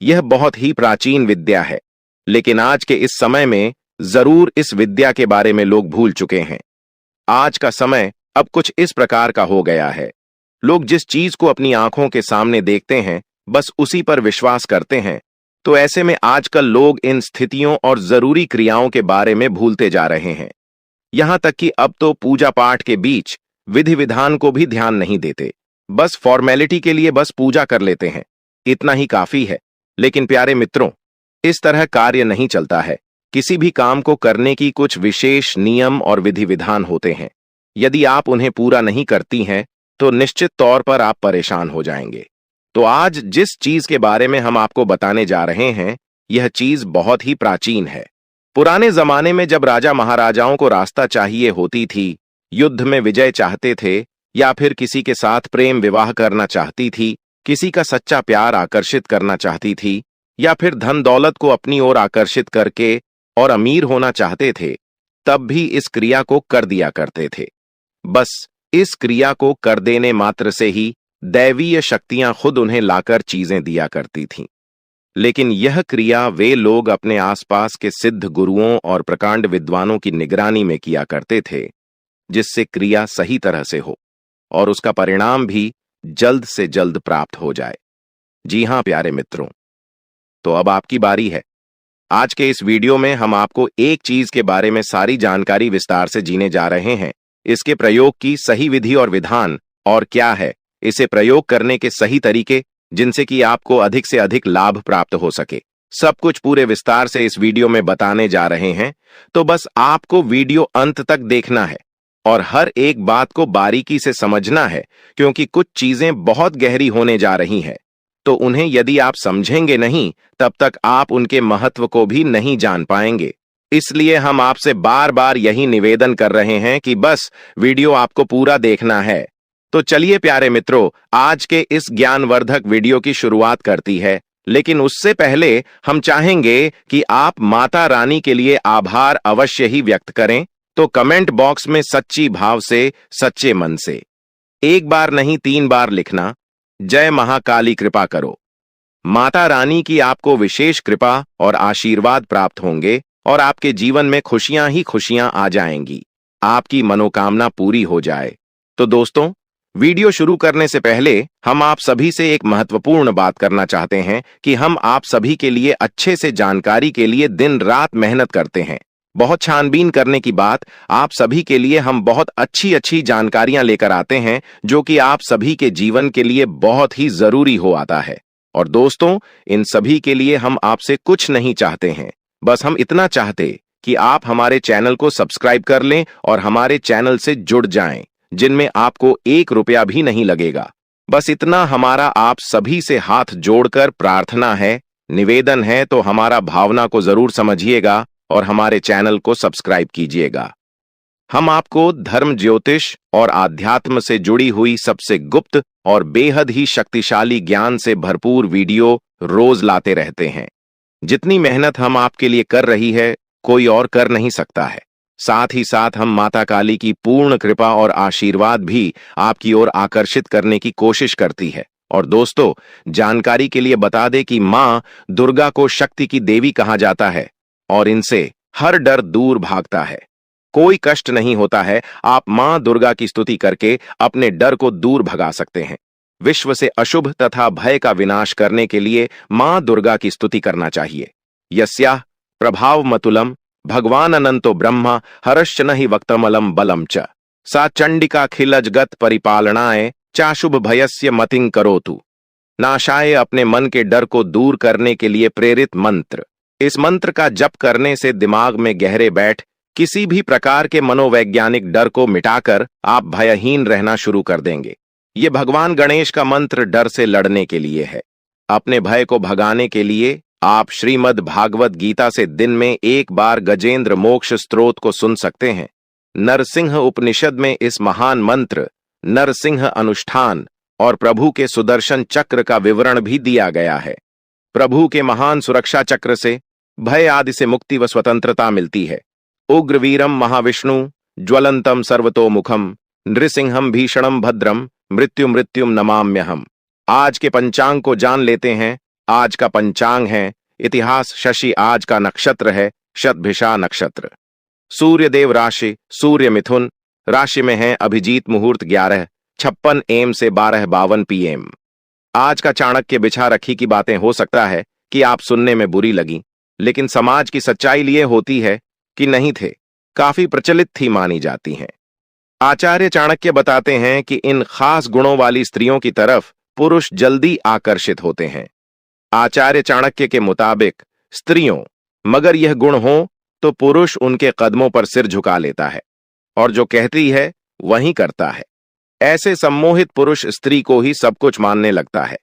यह बहुत ही प्राचीन विद्या है, लेकिन आज के इस समय में जरूर इस विद्या के बारे में लोग भूल चुके हैं। आज का समय अब कुछ इस प्रकार का हो गया है। लोग जिस चीज को अपनी आंखों के सामने देखते हैं बस उसी पर विश्वास करते हैं। तो ऐसे में आजकल लोग इन स्थितियों और जरूरी क्रियाओं के बारे में भूलते जा रहे हैं। यहां तक कि अब तो पूजा पाठ के बीच विधि विधान को भी ध्यान नहीं देते। बस फॉर्मेलिटी के लिए बस पूजा कर लेते हैं, इतना ही काफी है। लेकिन प्यारे मित्रों, इस तरह कार्य नहीं चलता है। किसी भी काम को करने की कुछ विशेष नियम और विधि विधान होते हैं। यदि आप उन्हें पूरा नहीं करती हैं तो निश्चित तौर पर आप परेशान हो जाएंगे। तो आज जिस चीज के बारे में हम आपको बताने जा रहे हैं, यह चीज बहुत ही प्राचीन है। पुराने जमाने में जब राजा महाराजाओं को रास्ता चाहिए होती थी, युद्ध में विजय चाहते थे या फिर किसी के साथ प्रेम विवाह करना चाहती थी, किसी का सच्चा प्यार आकर्षित करना चाहती थी, या फिर धन दौलत को अपनी ओर आकर्षित करके और अमीर होना चाहते थे, तब भी इस क्रिया को कर दिया करते थे। बस इस क्रिया को कर देने मात्र से ही दैवीय शक्तियां खुद उन्हें लाकर चीजें दिया करती थीं। लेकिन यह क्रिया वे लोग अपने आसपास के सिद्ध गुरुओं और प्रकांड विद्वानों की निगरानी में किया करते थे, जिससे क्रिया सही तरह से हो और उसका परिणाम भी जल्द से जल्द प्राप्त हो जाए। जी हां प्यारे मित्रों, तो अब आपकी बारी है। आज के इस वीडियो में हम आपको एक चीज के बारे में सारी जानकारी विस्तार से जीने जा रहे हैं। इसके प्रयोग की सही विधि और विधान और क्या है, इसे प्रयोग करने के सही तरीके, जिनसे कि आपको अधिक से अधिक लाभ प्राप्त हो सके, सब कुछ पूरे विस्तार से इस वीडियो में बताने जा रहे हैं। तो बस आपको वीडियो अंत तक देखना है और हर एक बात को बारीकी से समझना है, क्योंकि कुछ चीजें बहुत गहरी होने जा रही हैं। तो उन्हें यदि आप समझेंगे नहीं, तब तक आप उनके महत्व को भी नहीं जान पाएंगे। इसलिए हम आपसे बार बार यही निवेदन कर रहे हैं कि बस वीडियो आपको पूरा देखना है। तो चलिए प्यारे मित्रों, आज के इस ज्ञानवर्धक वीडियो की शुरुआत करती है। लेकिन उससे पहले हम चाहेंगे कि आप माता रानी के लिए आभार अवश्य ही व्यक्त करें। तो कमेंट बॉक्स में सच्ची भाव से, सच्चे मन से एक बार नहीं 3 बार लिखना, जय महाकाली कृपा करो। माता रानी की आपको विशेष कृपा और आशीर्वाद प्राप्त होंगे और आपके जीवन में खुशियां ही खुशियां आ जाएंगी, आपकी मनोकामना पूरी हो जाए। तो दोस्तों, वीडियो शुरू करने से पहले हम आप सभी से एक महत्वपूर्ण बात करना चाहते हैं कि हम आप सभी के लिए अच्छे से जानकारी के लिए दिन रात मेहनत करते हैं। बहुत छानबीन करने की बात, आप सभी के लिए हम बहुत अच्छी जानकारियां लेकर आते हैं जो कि आप सभी के जीवन के लिए बहुत ही जरूरी हो आता है। और दोस्तों, इन सभी के लिए हम आपसे कुछ नहीं चाहते हैं, बस हम इतना चाहते कि आप हमारे चैनल को सब्सक्राइब कर लें और हमारे चैनल से जुड़ जाएं, जिनमें आपको 1 रुपया भी नहीं लगेगा। बस इतना हमारा आप सभी से हाथ जोड़कर प्रार्थना है, निवेदन है। तो हमारा भावना को जरूर समझिएगा और हमारे चैनल को सब्सक्राइब कीजिएगा। हम आपको धर्म, ज्योतिष और आध्यात्म से जुड़ी हुई सबसे गुप्त और बेहद ही शक्तिशाली ज्ञान से भरपूर वीडियो रोज लाते रहते हैं। जितनी मेहनत हम आपके लिए कर रही है, कोई और कर नहीं सकता है। साथ ही साथ हम माता काली की पूर्ण कृपा और आशीर्वाद भी आपकी ओर आकर्षित करने की कोशिश करती है। और दोस्तों, जानकारी के लिए बता दें कि मां दुर्गा को शक्ति की देवी कहा जाता है और इनसे हर डर दूर भागता है। कोई कष्ट नहीं होता है। आप मां दुर्गा की स्तुति करके अपने डर को दूर भगा सकते हैं। विश्व से अशुभ तथा भय का विनाश करने के लिए मां दुर्गा की स्तुति करना चाहिए। यस्याः प्रभावमतुलम भगवान अनंतो ब्रह्मा हरश्च नहि वक्तमलम बलम च सा चंडिका खिलजगत परिपालनाय चाशुभ भयस्य मतिं करोतु। नाशाय अपने मन के डर को दूर करने के लिए प्रेरित मंत्र। इस मंत्र का जप करने से दिमाग में गहरे बैठ किसी भी प्रकार के मनोवैज्ञानिक डर को मिटाकर आप भयहीन रहना शुरू कर देंगे। ये भगवान गणेश का मंत्र डर से लड़ने के लिए है। अपने भय को भगाने के लिए आप श्रीमद् भागवत गीता से दिन में 1 बार गजेंद्र मोक्ष स्तोत्र को सुन सकते हैं। नरसिंह उपनिषद में इस महान मंत्र, नरसिंह अनुष्ठान और प्रभु के सुदर्शन चक्र का विवरण भी दिया गया है। प्रभु के महान सुरक्षा चक्र से भय आदि से मुक्ति व स्वतंत्रता मिलती है। उग्रवीरम महाविष्णु ज्वलंतम सर्वतोमुखम नृसिंहम भीषणम भद्रम मृत्युम नमाम्यहम। आज के पंचांग को जान लेते हैं। आज का पंचांग है इतिहास शशि, आज का नक्षत्र है शतभिषा नक्षत्र। सूर्य देव राशि सूर्य मिथुन राशि में है। अभिजीत मुहूर्त 11:56 AM से 12:52 PM। आज का चाणक्य बिछा रखी की बातें हो सकता है कि आप सुनने में बुरी लगी, लेकिन समाज की सच्चाई लिए होती है कि नहीं थे, काफी प्रचलित थी मानी जाती हैं। आचार्य चाणक्य बताते हैं कि इन खास गुणों वाली स्त्रियों की तरफ पुरुष जल्दी आकर्षित होते हैं। आचार्य चाणक्य के मुताबिक स्त्रियों मगर यह गुण हो तो पुरुष उनके कदमों पर सिर झुका लेता है और जो कहती है वही करता है। ऐसे सम्मोहित पुरुष स्त्री को ही सब कुछ मानने लगता है।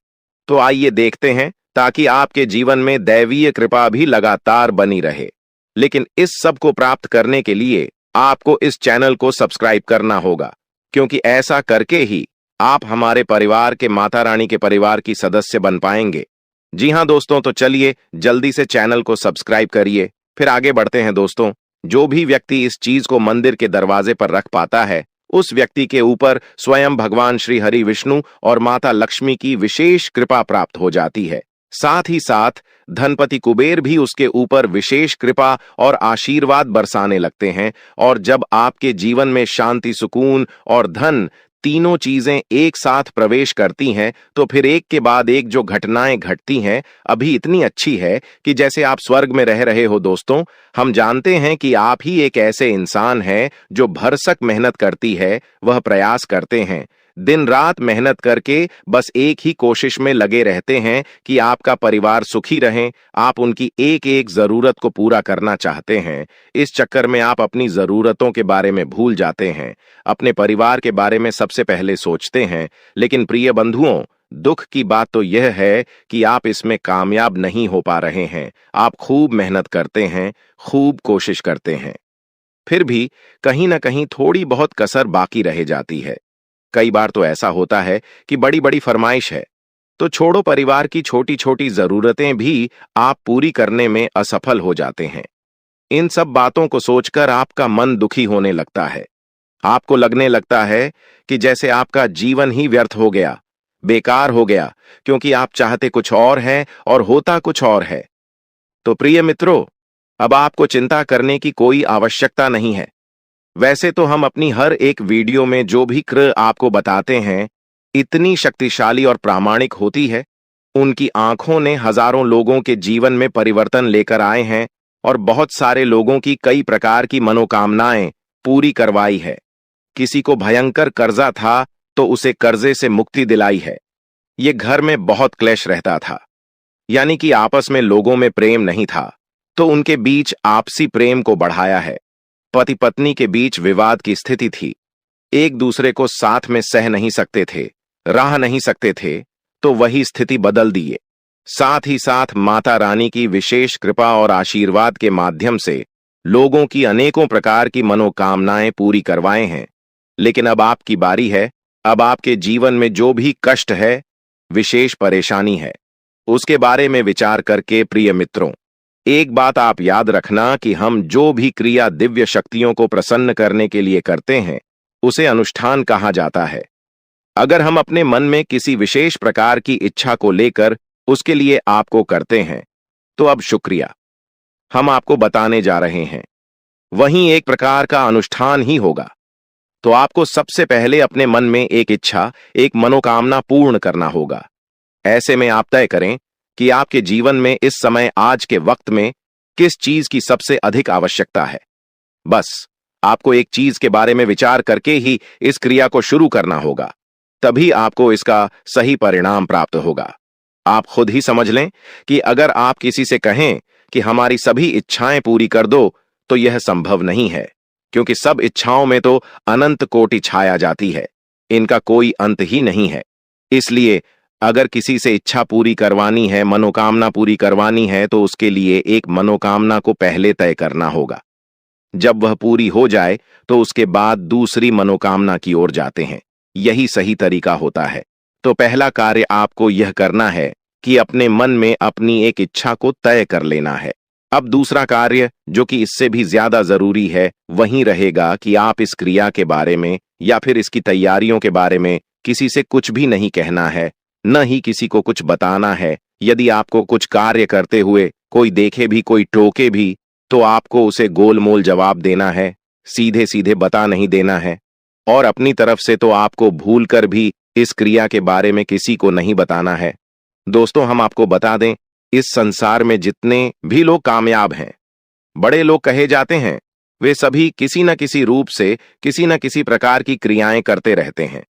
तो आइए देखते हैं, ताकि आपके जीवन में दैवीय कृपा भी लगातार बनी रहे। लेकिन इस सब को प्राप्त करने के लिए आपको इस चैनल को सब्सक्राइब करना होगा, क्योंकि ऐसा करके ही आप हमारे परिवार के, माता रानी के परिवार की सदस्य बन पाएंगे। जी हां दोस्तों, तो चलिए जल्दी से चैनल को सब्सक्राइब करिए, फिर आगे बढ़ते हैं। दोस्तों, जो भी व्यक्ति इस चीज को मंदिर के दरवाजे पर रख पाता है, उस व्यक्ति के ऊपर स्वयं भगवान श्री हरि विष्णु और माता लक्ष्मी की विशेष कृपा प्राप्त हो जाती है। साथ ही साथ धनपति कुबेर भी उसके ऊपर विशेष कृपा और आशीर्वाद बरसाने लगते हैं। और जब आपके जीवन में शांति, सुकून और धन तीनों चीजें एक साथ प्रवेश करती हैं, तो फिर एक के बाद एक जो घटनाएं घटती हैं, अभी इतनी अच्छी है कि जैसे आप स्वर्ग में रह रहे हो। दोस्तों, हम जानते हैं कि आप ही एक ऐसे इंसान हैं जो भरसक मेहनत करती है, वह प्रयास करते हैं, दिन रात मेहनत करके बस एक ही कोशिश में लगे रहते हैं कि आपका परिवार सुखी रहे। आप उनकी एक एक जरूरत को पूरा करना चाहते हैं। इस चक्कर में आप अपनी जरूरतों के बारे में भूल जाते हैं, अपने परिवार के बारे में सबसे पहले सोचते हैं। लेकिन प्रिय बंधुओं, दुख की बात तो यह है कि आप इसमें कामयाब नहीं हो पा रहे हैं। आप खूब मेहनत करते हैं, खूब कोशिश करते हैं, फिर भी कहीं ना कहीं थोड़ी बहुत कसर बाकी रह जाती है। कई बार तो ऐसा होता है कि बड़ी बड़ी फरमाइश है, तो छोड़ो, परिवार की छोटी छोटी जरूरतें भी आप पूरी करने में असफल हो जाते हैं। इन सब बातों को सोचकर आपका मन दुखी होने लगता है। आपको लगने लगता है कि जैसे आपका जीवन ही व्यर्थ हो गया, बेकार हो गया, क्योंकि आप चाहते कुछ और हैं और होता कुछ और है। तो प्रिय मित्रों, अब आपको चिंता करने की कोई आवश्यकता नहीं है। वैसे तो हम अपनी हर एक वीडियो में जो भी क्र आपको बताते हैं, इतनी शक्तिशाली और प्रामाणिक होती है। उनकी आंखों ने हजारों लोगों के जीवन में परिवर्तन लेकर आए हैं और बहुत सारे लोगों की कई प्रकार की मनोकामनाएं पूरी करवाई है। किसी को भयंकर कर्जा था तो उसे कर्जे से मुक्ति दिलाई है। ये घर में बहुत क्लेश रहता था, यानी कि आपस में लोगों में प्रेम नहीं था, तो उनके बीच आपसी प्रेम को बढ़ाया है। पति पत्नी के बीच विवाद की स्थिति थी, एक दूसरे को साथ में सह नहीं सकते थे, रह नहीं सकते थे, तो वही स्थिति बदल दिए। साथ ही साथ माता रानी की विशेष कृपा और आशीर्वाद के माध्यम से लोगों की अनेकों प्रकार की मनोकामनाएं पूरी करवाए हैं। लेकिन अब आपकी बारी है। अब आपके जीवन में जो भी कष्ट है, विशेष परेशानी है, उसके बारे में विचार करके प्रिय मित्रों, एक बात आप याद रखना कि हम जो भी क्रिया दिव्य शक्तियों को प्रसन्न करने के लिए करते हैं, उसे अनुष्ठान कहा जाता है। अगर हम अपने मन में किसी विशेष प्रकार की इच्छा को लेकर उसके लिए आपको करते हैं, तो अब शुक्रिया, हम आपको बताने जा रहे हैं, वहीं एक प्रकार का अनुष्ठान ही होगा। तो आपको सबसे पहले अपने मन में एक इच्छा, एक मनोकामना पूर्ण करना होगा। ऐसे में आप तय करें कि आपके जीवन में इस समय, आज के वक्त में, किस चीज की सबसे अधिक आवश्यकता है। बस आपको एक चीज के बारे में विचार करके ही इस क्रिया को शुरू करना होगा, तभी आपको इसका सही परिणाम प्राप्त होगा। आप खुद ही समझ लें कि अगर आप किसी से कहें कि हमारी सभी इच्छाएं पूरी कर दो, तो यह संभव नहीं है, क्योंकि सब इच्छाओं में तो अनंत कोटि छाया जाती है, इनका कोई अंत ही नहीं है। इसलिए अगर किसी से इच्छा पूरी करवानी है, मनोकामना पूरी करवानी है, तो उसके लिए एक मनोकामना को पहले तय करना होगा। जब वह पूरी हो जाए तो उसके बाद दूसरी मनोकामना की ओर जाते हैं। यही सही तरीका होता है। तो पहला कार्य आपको यह करना है कि अपने मन में अपनी एक इच्छा को तय कर लेना है। अब दूसरा कार्य, जो कि इससे भी ज्यादा जरूरी है, वही रहेगा कि आप इस क्रिया के बारे में या फिर इसकी तैयारियों के बारे में किसी से कुछ भी नहीं कहना है, न ही किसी को कुछ बताना है। यदि आपको कुछ कार्य करते हुए कोई देखे भी, कोई टोके भी, तो आपको उसे गोलमोल जवाब देना है, सीधे सीधे बता नहीं देना है। और अपनी तरफ से तो आपको भूलकर भी इस क्रिया के बारे में किसी को नहीं बताना है। दोस्तों, हम आपको बता दें, इस संसार में जितने भी लोग कामयाब हैं, बड़े लोग कहे जाते हैं, वे सभी किसी न किसी रूप से किसी न किसी प्रकार की क्रियाएं करते रहते हैं।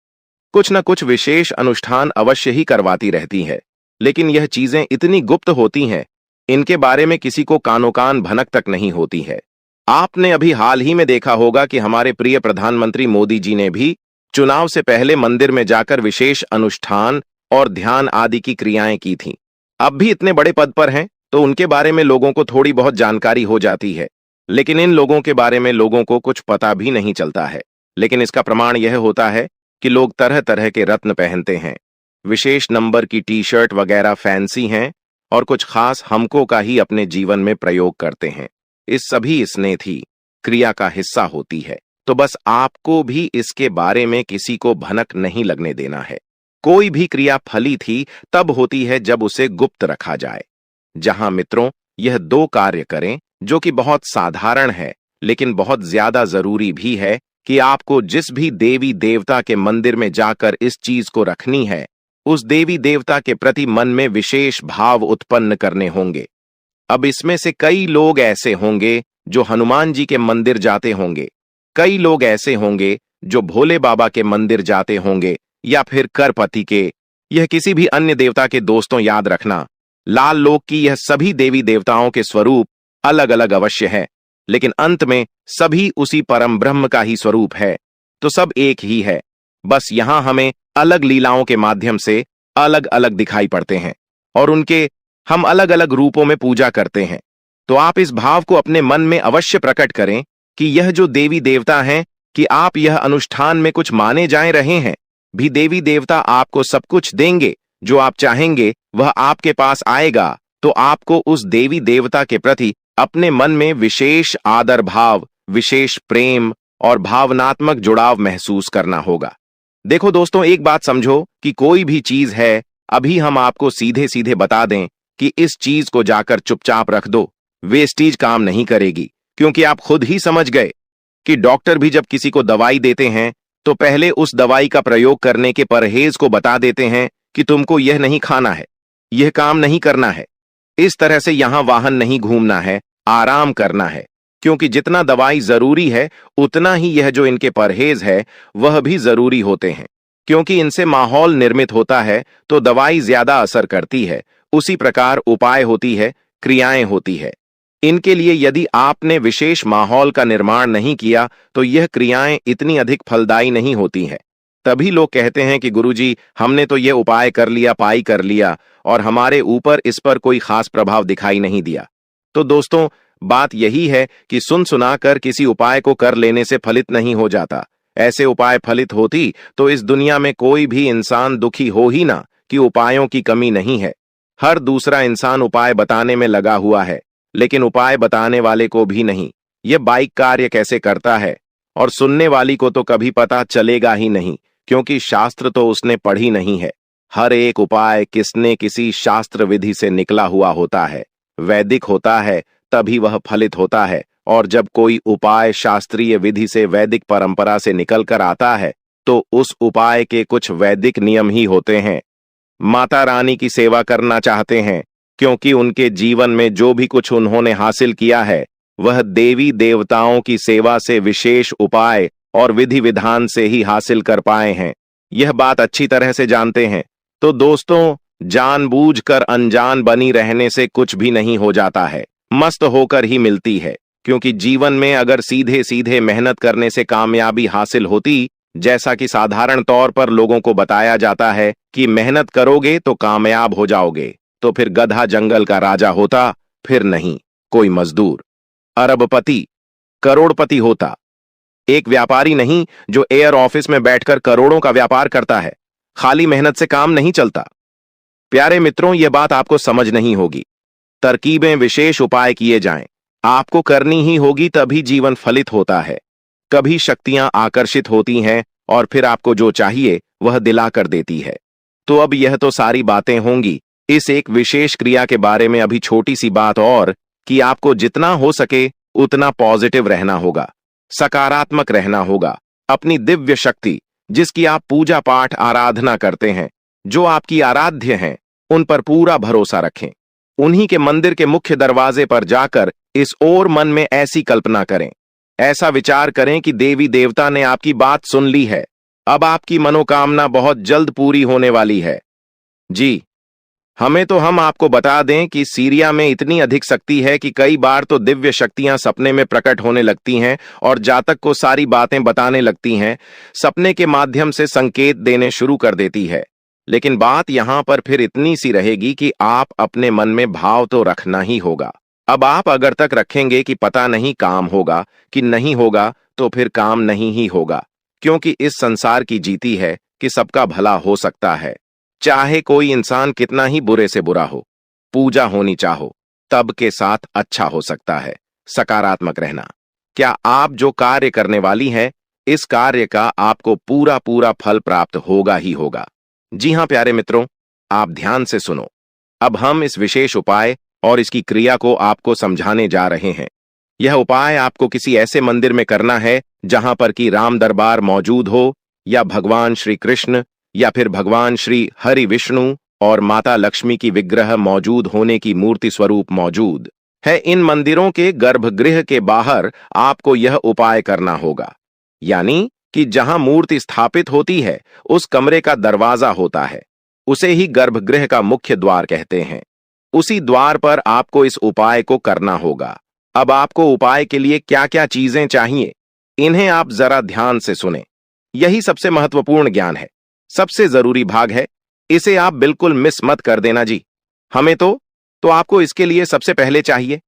कुछ न कुछ विशेष अनुष्ठान अवश्य ही करवाती रहती है, लेकिन यह चीजें इतनी गुप्त होती हैं, इनके बारे में किसी को कानो कान भनक तक नहीं होती है। आपने अभी हाल ही में देखा होगा कि हमारे प्रिय प्रधानमंत्री मोदी जी ने भी चुनाव से पहले मंदिर में जाकर विशेष अनुष्ठान और ध्यान आदि की क्रियाएं की थीं। अब भी इतने बड़े पद पर हैं, तो उनके बारे में लोगों को थोड़ी बहुत जानकारी हो जाती है, लेकिन इन लोगों के बारे में लोगों को कुछ पता भी नहीं चलता है। लेकिन इसका प्रमाण यह होता है कि लोग तरह तरह के रत्न पहनते हैं, विशेष नंबर की टी शर्ट वगैरह फैंसी हैं, और कुछ खास हमको का ही अपने जीवन में प्रयोग करते हैं। इस सभी स्नेही क्रिया का हिस्सा होती है। तो बस आपको भी इसके बारे में किसी को भनक नहीं लगने देना है। कोई भी क्रिया फली थी तब होती है जब उसे गुप्त रखा जाए। जहां मित्रों, यह दो कार्य करें, जो कि बहुत साधारण है लेकिन बहुत ज्यादा जरूरी भी है, कि आपको जिस भी देवी देवता के मंदिर में जाकर इस चीज को रखनी है, उस देवी देवता के प्रति मन में विशेष भाव उत्पन्न करने होंगे। अब इसमें से कई लोग ऐसे होंगे जो हनुमान जी के मंदिर जाते होंगे, कई लोग ऐसे होंगे जो भोले बाबा के मंदिर जाते होंगे, या फिर करपति के, यह किसी भी अन्य देवता के। दोस्तों, याद रखना, लाल लोक की यह सभी देवी देवताओं के स्वरूप अलग अलग अवश्य है, लेकिन अंत में सभी उसी परम ब्रह्म का ही स्वरूप है। तो सब एक ही है, बस यहां हमें अलग लीलाओं के माध्यम से अलग अलग दिखाई पड़ते हैं और उनके हम अलग अलग रूपों में पूजा करते हैं। तो आप इस भाव को अपने मन में अवश्य प्रकट करें कि यह जो देवी देवता हैं, कि आप यह अनुष्ठान में कुछ माने जाए रहे हैं, भी देवी देवता आपको सब कुछ देंगे। जो आप चाहेंगे वह आपके पास आएगा। तो आपको उस देवी देवता के प्रति अपने मन में विशेष आदर भाव, विशेष प्रेम और भावनात्मक जुड़ाव महसूस करना होगा। देखो दोस्तों, एक बात समझो कि कोई भी चीज है, अभी हम आपको सीधे सीधे बता दें कि इस चीज को जाकर चुपचाप रख दो, वेस्टीज काम नहीं करेगी। क्योंकि आप खुद ही समझ गए कि डॉक्टर भी जब किसी को दवाई देते हैं तो पहले उस दवाई का प्रयोग करने के परहेज को बता देते हैं कि तुमको यह नहीं खाना है, यह काम नहीं करना है, इस तरह से यहां वाहन नहीं घूमना है, आराम करना है। क्योंकि जितना दवाई जरूरी है उतना ही यह जो इनके परहेज है वह भी जरूरी होते हैं। क्योंकि इनसे माहौल निर्मित होता है तो दवाई ज्यादा असर करती है। उसी प्रकार उपाय होती है, क्रियाएं होती है। इनके लिए यदि आपने विशेष माहौल का निर्माण नहीं किया तो यह क्रियाएं इतनी अधिक फलदायी नहीं होती हैं। तभी लोग कहते हैं कि गुरुजी, हमने तो यह उपाय कर लिया, पाई कर लिया, और हमारे ऊपर इस पर कोई खास प्रभाव दिखाई नहीं दिया। तो दोस्तों, बात यही है कि सुन सुनाकर किसी उपाय को कर लेने से फलित नहीं हो जाता। ऐसे उपाय फलित होती तो इस दुनिया में कोई भी इंसान दुखी हो ही ना, कि उपायों की कमी नहीं है। हर दूसरा इंसान उपाय बताने में लगा हुआ है, लेकिन उपाय बताने वाले को भी नहीं यह बाइक कार्य कैसे करता है, और सुनने वाली को तो कभी पता चलेगा ही नहीं, क्योंकि शास्त्र तो उसने पढ़ी नहीं है। हर एक उपाय किसने किसी शास्त्र विधि से निकला हुआ होता है, वैदिक होता है, तभी वह फलित होता है। और जब कोई उपाय शास्त्रीय विधि से वैदिक परंपरा से निकल कर आता है तो उस उपाय के कुछ वैदिक नियम ही होते हैं। माता रानी की सेवा करना चाहते हैं, क्योंकि उनके जीवन में जो भी कुछ उन्होंने हासिल किया है वह देवी देवताओं की सेवा से विशेष उपाय और विधि विधान से ही हासिल कर पाए हैं। यह बात अच्छी तरह से जानते हैं। तो दोस्तों, जानबूझकर अनजान बनी रहने से कुछ भी नहीं हो जाता है, मस्त होकर ही मिलती है। क्योंकि जीवन में अगर सीधे सीधे मेहनत करने से कामयाबी हासिल होती, जैसा कि साधारण तौर पर लोगों को बताया जाता है कि मेहनत करोगे तो कामयाब हो जाओगे, तो फिर गधा जंगल का राजा होता, फिर नहीं कोई मजदूर अरबपति करोड़पति होता। एक व्यापारी नहीं जो एयर ऑफिस में बैठकर करोड़ों का व्यापार करता है। खाली मेहनत से काम नहीं चलता। प्यारे मित्रों, यह बात आपको समझ नहीं होगी। तरकीबें, विशेष उपाय किए जाएं, आपको करनी ही होगी, तभी जीवन फलित होता है। कभी शक्तियां आकर्षित होती हैं और फिर आपको जो चाहिए वह दिला कर देती है। तो अब यह तो सारी बातें होंगी इस एक विशेष क्रिया के बारे में। अभी छोटी सी बात और, कि आपको जितना हो सके उतना पॉजिटिव रहना होगा, सकारात्मक रहना होगा। अपनी दिव्य शक्ति, जिसकी आप पूजा पाठ आराधना करते हैं, जो आपकी आराध्य हैं, उन पर पूरा भरोसा रखें। उन्हीं के मंदिर के मुख्य दरवाजे पर जाकर इस ओर मन में ऐसी कल्पना करें, ऐसा विचार करें कि देवी देवता ने आपकी बात सुन ली है। अब आपकी मनोकामना बहुत जल्द पूरी होने वाली है। जी, हम आपको बता दें कि सीरिया में इतनी अधिक शक्ति है कि कई बार तो दिव्य शक्तियां सपने में प्रकट होने लगती हैं और जातक को सारी बातें बताने लगती हैं, सपने के माध्यम से संकेत देने शुरू कर देती है। लेकिन बात यहां पर फिर इतनी सी रहेगी कि आप अपने मन में भाव तो रखना ही होगा। अब आप अगर तक रखेंगे कि पता नहीं काम होगा कि नहीं होगा, तो फिर काम नहीं ही होगा। क्योंकि इस संसार की जीती है कि सबका भला हो सकता है, चाहे कोई इंसान कितना ही बुरे से बुरा हो। पूजा होनी चाहो तब के साथ अच्छा हो सकता है। सकारात्मक रहना। क्या आप जो कार्य करने वाली है, इस कार्य का आपको पूरा पूरा फल प्राप्त होगा ही होगा। जी हां प्यारे मित्रों, आप ध्यान से सुनो। अब हम इस विशेष उपाय और इसकी क्रिया को आपको समझाने जा रहे हैं। यह उपाय आपको किसी ऐसे मंदिर में करना है जहां पर कि राम दरबार मौजूद हो, या भगवान श्री कृष्ण, या फिर भगवान श्री हरि विष्णु और माता लक्ष्मी की विग्रह मौजूद होने की मूर्ति स्वरूप मौजूद है। इन मंदिरों के गर्भगृह के बाहर आपको यह उपाय करना होगा। यानी कि जहां मूर्ति स्थापित होती है उस कमरे का दरवाजा होता है, उसे ही गर्भगृह का मुख्य द्वार कहते हैं। उसी द्वार पर आपको इस उपाय को करना होगा। अब आपको उपाय के लिए क्या क्या चीजें चाहिए, इन्हें आप जरा ध्यान से सुने। यही सबसे महत्वपूर्ण ज्ञान है, सबसे जरूरी भाग है। इसे आप बिल्कुल मिस मत कर देना जी। हमें तो आपको इसके लिए सबसे पहले चाहिए।